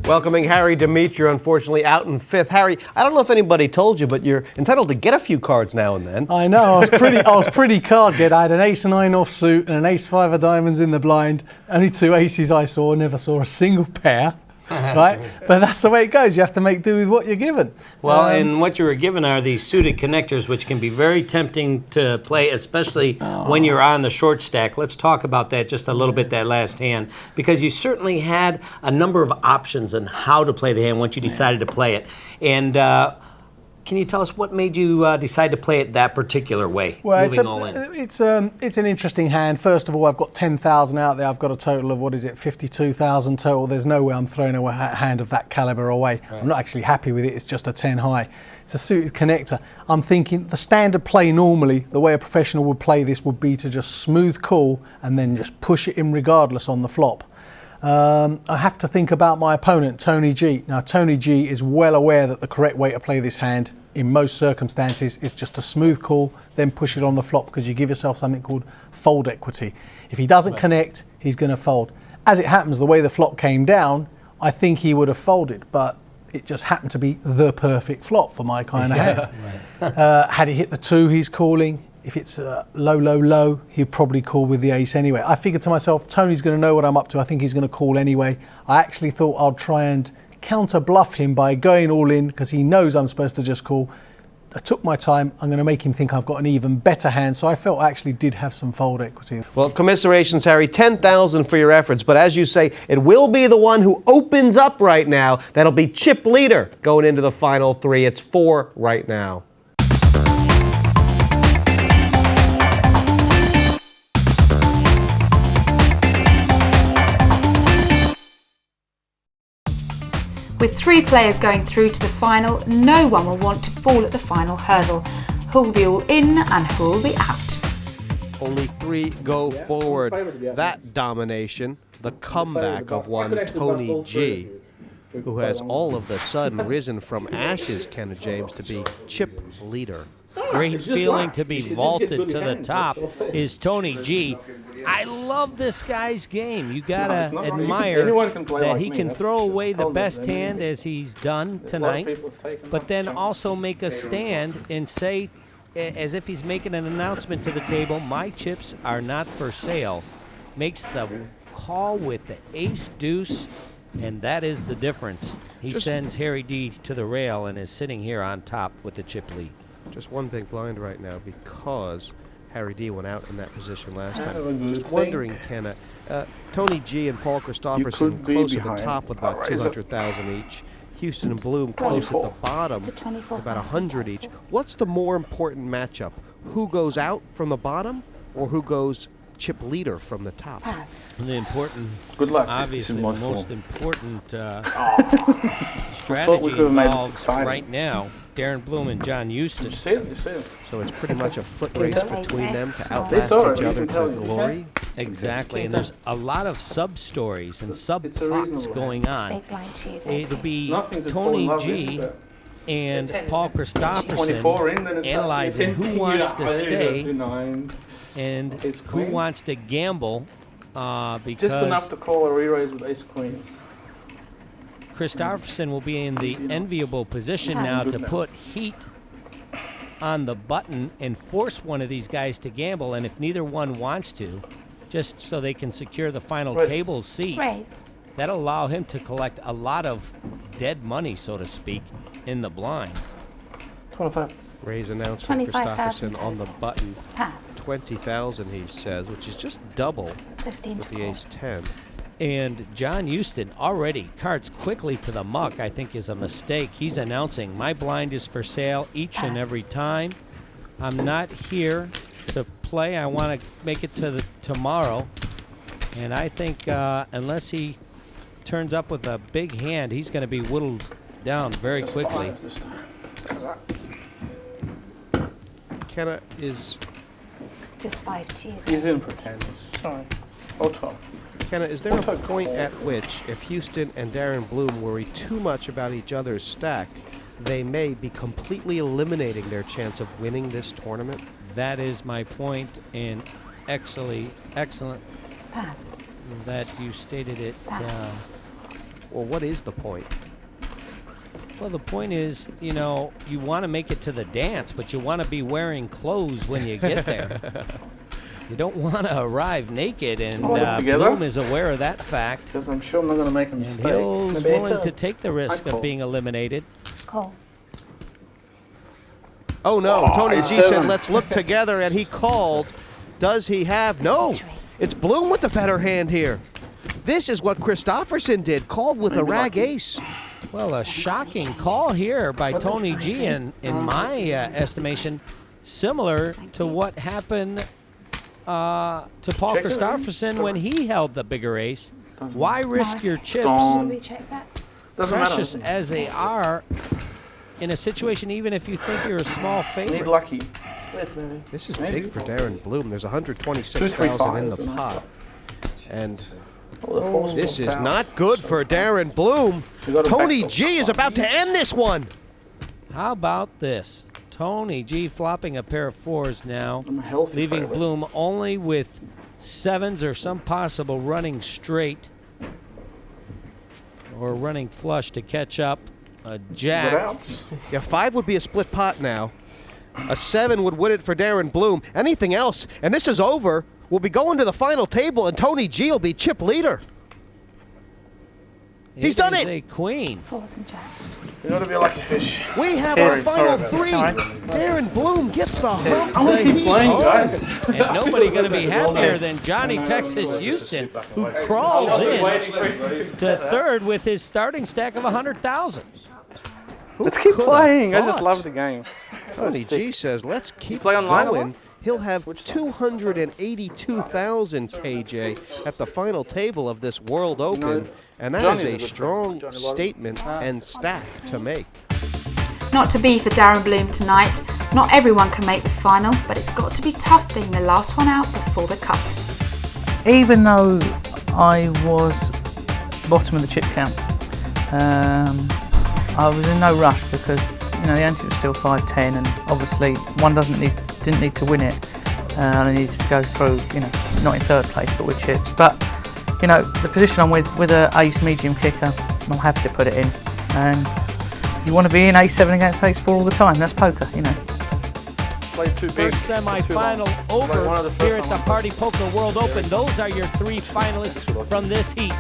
Welcoming Harry Demetriou, unfortunately out in fifth. Harry, I don't know if anybody told you, but you're entitled to get a few cards now and then. I know, I was pretty card dead. I had an ace 9 offsuit and an ace 5 of diamonds in the blind. Only 2 aces I saw, never saw a single pair. Right? But that's the way it goes. You have to make do with what you're given. Well, and what you were given are these suited connectors, which can be very tempting to play, especially when you're on the short stack. Let's talk about that just a little bit, that last hand, because you certainly had a number of options on how to play the hand once you decided to play it. And can you tell us what made you decide to play it that particular way, moving all in? It's an interesting hand. First of all, I've got 10,000 out there. I've got a total of, 52,000 total. There's no way I'm throwing a hand of that caliber away. Right. I'm not actually happy with it. It's just a 10 high. It's a suited connector. I'm thinking the standard play normally, the way a professional would play this would be to just smooth call and then just push it in regardless on the flop. I have to think about my opponent, Tony G. Now, Tony G is well aware that the correct way to play this hand in most circumstances is just a smooth call, then push it on the flop, because you give yourself something called fold equity. If he doesn't connect, he's going to fold. As it happens, the way the flop came down, I think he would have folded, but it just happened to be the perfect flop for my kind of hand. Right. Had he hit the 2, he's calling. If it's low, low, low, he'd probably call with the ace anyway. I figured to myself, Tony's going to know what I'm up to. I think he's going to call anyway. I actually thought I'll try and counter bluff him by going all in, because he knows I'm supposed to just call. I took my time. I'm going to make him think I've got an even better hand. So I felt I actually did have some fold equity. Well, commiserations, Harry. 10,000 for your efforts. But as you say, it will be the one who opens up right now. That'll be chip leader going into the final 3. It's 4 right now. With 3 players going through to the final, no one will want to fall at the final hurdle. Who'll be all in and who'll be out? Only 3 go forward. That domination, the comeback of one Tony G, who has all of the sudden risen from ashes, Kenna James, to be chip leader. Great feeling to be vaulted to the top is Tony G. I love this guy's game. You gotta admire that he can throw away the best hand as he's done tonight, but then also make a stand and say, as if he's making an announcement to the table, my chips are not for sale. Makes the call with the ace deuce, and that is the difference. He sends Harry D to the rail and is sitting here on top with the chip lead. Just one big blind right now, because Harry D went out in that position last time. Just wondering, Kenna, Tony G and Paul Christoffersson close at the top with about 200,000 each. Hewston and Bloom close at the bottom with about 100 each. What's the more important matchup? Who goes out from the bottom, or who goes chip leader from the top? Pass. And the important, Good luck. obviously the most important strategy involved right now, Darren Bloom and Jon Hewston. You see it? So it's pretty much a foot race between them to outlast each other to glory. Exactly, and there's a lot of sub-stories and sub-plots going on. It'll be Tony G and Paul Christoffersson analyzing who wants to stay and who wants to gamble, because just enough to call a re-raise with ace queen. Christoffersson will be in the enviable position now to put heat on the button and force one of these guys to gamble, and if neither one wants to, just so they can secure the final table seat, that'll allow him to collect a lot of dead money, so to speak, in the blinds. 25. Raise announcement for Christoffersson on the button. Pass. 20,000, he says, which is just double with the ace 10. And Jon Hewston already cards quickly to the muck, I think is a mistake. He's announcing my blind is for sale each and every time. I'm not here to play. I want to make it to the tomorrow. And I think unless he turns up with a big hand, he's going to be whittled down very quickly. Kenna is... Just 5 G. He's in for 10. Sorry. Oh, 12. Kenna, is there a point at which, if Hewston and Darren Bloom worry too much about each other's stack, they may be completely eliminating their chance of winning this tournament? That is my point, and excellent Pass. that you stated it. Well, what is the point? Well, the point is, you know, you want to make it to the dance, but you want to be wearing clothes when you get there. You don't want to arrive naked, and Bloom is aware of that fact. Because I'm sure I'm not going to make a mistake. And he's willing to take the risk of being eliminated. Call. Oh no, Tony G said, let's look together, and he called. Does he have? No, it's Bloom with the better hand here. This is what Christoffersson did, called with a rag ace. Well, a shocking call here by Tony G, and in my estimation, similar to what happened to Paul Christoffersson when he held the bigger ace. Why risk your chips, precious as they are, in a situation even if you think you're a small favorite? Need lucky. Split, maybe. This is big for Darren Bloom. There's 126,000 in the pot. And this is not good for Darren Bloom. Tony G is about to end this one. How about this? Tony G flopping a pair of 4s now, leaving Bloom only with 7s or some possible running straight or running flush to catch up. A jack. Yeah, 5 would be a split pot now. A 7 would win it for Darren Bloom. Anything else, and this is over. We'll be going to the final table, and Tony G will be chip leader. He's done it. A queen. 4s and jacks. You ought to be a lucky fish. We have our final 3. Darren Bloom gets the hump. I'm going to keep playing, guys. And nobody going to be happier than Johnny Texas Hewston, who crawls in to third with his starting stack of 100,000. Let's keep playing. I just love the game. Tony G says, let's keep going. He'll have 282,000 KJ at the final table of this World Open, and that is a strong statement and stat to make. Not to be for Darren Bloom tonight. Not everyone can make the final, but it's got to be tough being the last one out before the cut. Even though I was bottom of the chip count, I was in no rush because the ante was still 5-10, and obviously one didn't need to win it, and I needed to go through, not in third place but with chips. But the position I'm with an ace medium kicker, I'm happy to put it in. And you want to be in ace 7 against ace 4 all the time. That's poker, First semi-final over here at the Party Poker World Open. Those are your 3 finalists from this heat.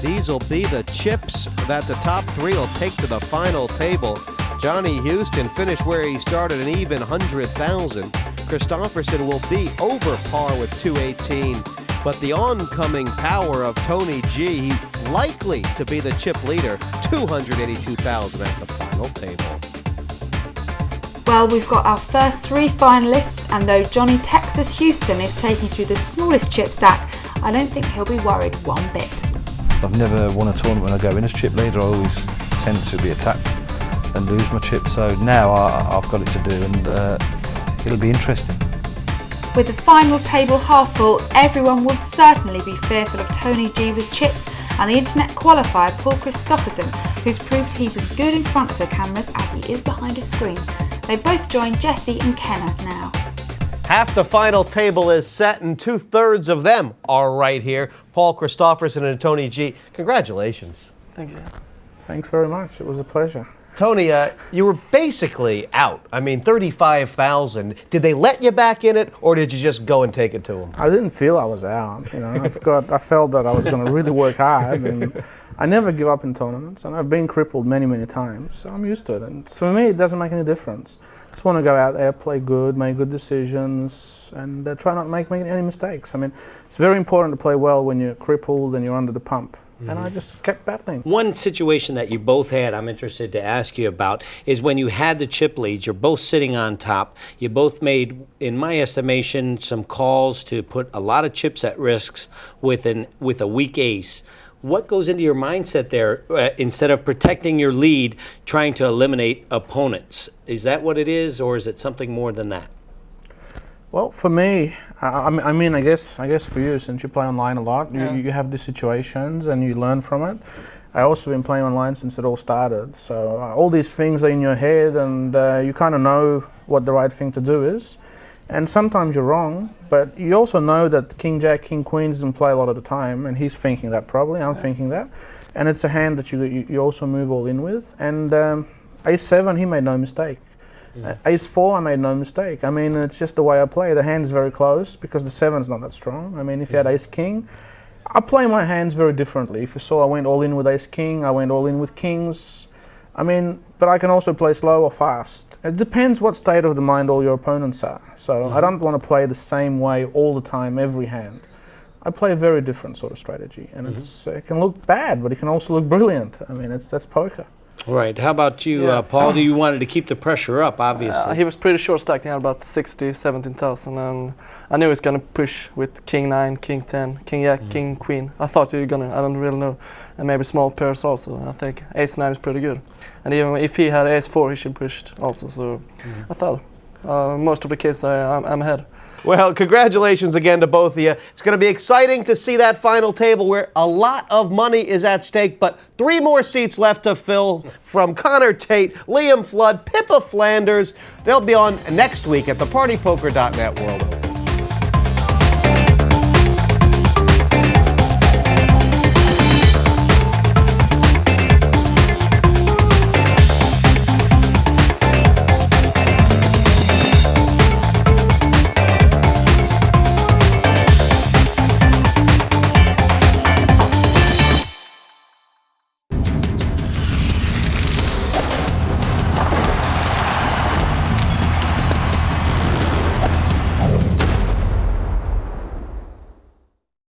These will be the chips that the top 3 will take to the final table. Johnny Hewston finished where he started, an even 100,000. Christoffersson will be over par with 218. But the oncoming power of Tony G, likely to be the chip leader, 282,000 at the final table. Well, we've got our first 3 finalists, and though Johnny Texas Hewston is taking through the smallest chip stack, I don't think he'll be worried one bit. I've never won a tournament when I go in as chip leader. I always tend to be attacked and lose my chips. So now I've got it to do, and it'll be interesting. With the final table half full, everyone will certainly be fearful of Tony G with chips and the internet qualifier Paul Christoffersson, who's proved he's as good in front of the cameras as he is behind a screen. They both join Jesse and Kenna now. Half the final table is set, and 2/3 of them are right here. Paul Christoffersson and Tony G. Congratulations. Thank you. Thanks very much. It was a pleasure. Tony, you were basically out. I mean, 35,000. Did they let you back in it, or did you just go and take it to them? I didn't feel I was out. I felt that I was going to really work hard, and I never give up in tournaments, and I've been crippled many, many times, so I'm used to it. And for me, it doesn't make any difference. I just want to go out there, play good, make good decisions, and try not to make any mistakes. I mean, it's very important to play well when you're crippled and you're under the pump. And I just kept battling. One situation that you both had, I'm interested to ask you about, is when you had the chip leads, you're both sitting on top. You both made, in my estimation, some calls to put a lot of chips at risks with a weak ace. What goes into your mindset there instead of protecting your lead, trying to eliminate opponents? Is that what it is, or is it something more than that? Well, for me, I mean, I guess for you, since you play online a lot, you have these situations and you learn from it. I also been playing online since it all started, so all these things are in your head, and you kind of know what the right thing to do is. And sometimes you're wrong, but you also know that King Jack, King Queen doesn't play a lot of the time, and he's thinking that probably. I'm thinking that, and it's a hand that you also move all in with. And Ace 7, he made no mistake. Ace 4, I made no mistake. I mean, it's just the way I play. The hand is very close because the 7's not that strong. I mean, if you had Ace King, I play my hands very differently. If you saw, I went all in with Ace King, I went all in with Kings. I mean, but I can also play slow or fast. It depends what state of the mind all your opponents are. So I don't want to play the same way all the time, every hand. I play a very different sort of strategy, and it can look bad, but it can also look brilliant. I mean, that's poker. Right. How about you, Paul? You wanted to keep the pressure up, obviously. He was pretty short stacked. He had about 60, 17,000, and I knew he was going to push with King 9, King 10, King Jack, King Queen. I thought he was going to, I don't really know, and maybe small pairs also. I think Ace 9 is pretty good. And even if he had Ace 4, he should push also. So I thought most of the cases I'm ahead. Well, congratulations again to both of you. It's going to be exciting to see that final table where a lot of money is at stake, but 3 more seats left to fill from Connor Tate, Liam Flood, Pippa Flanders. They'll be on next week at the partypoker.net World Open.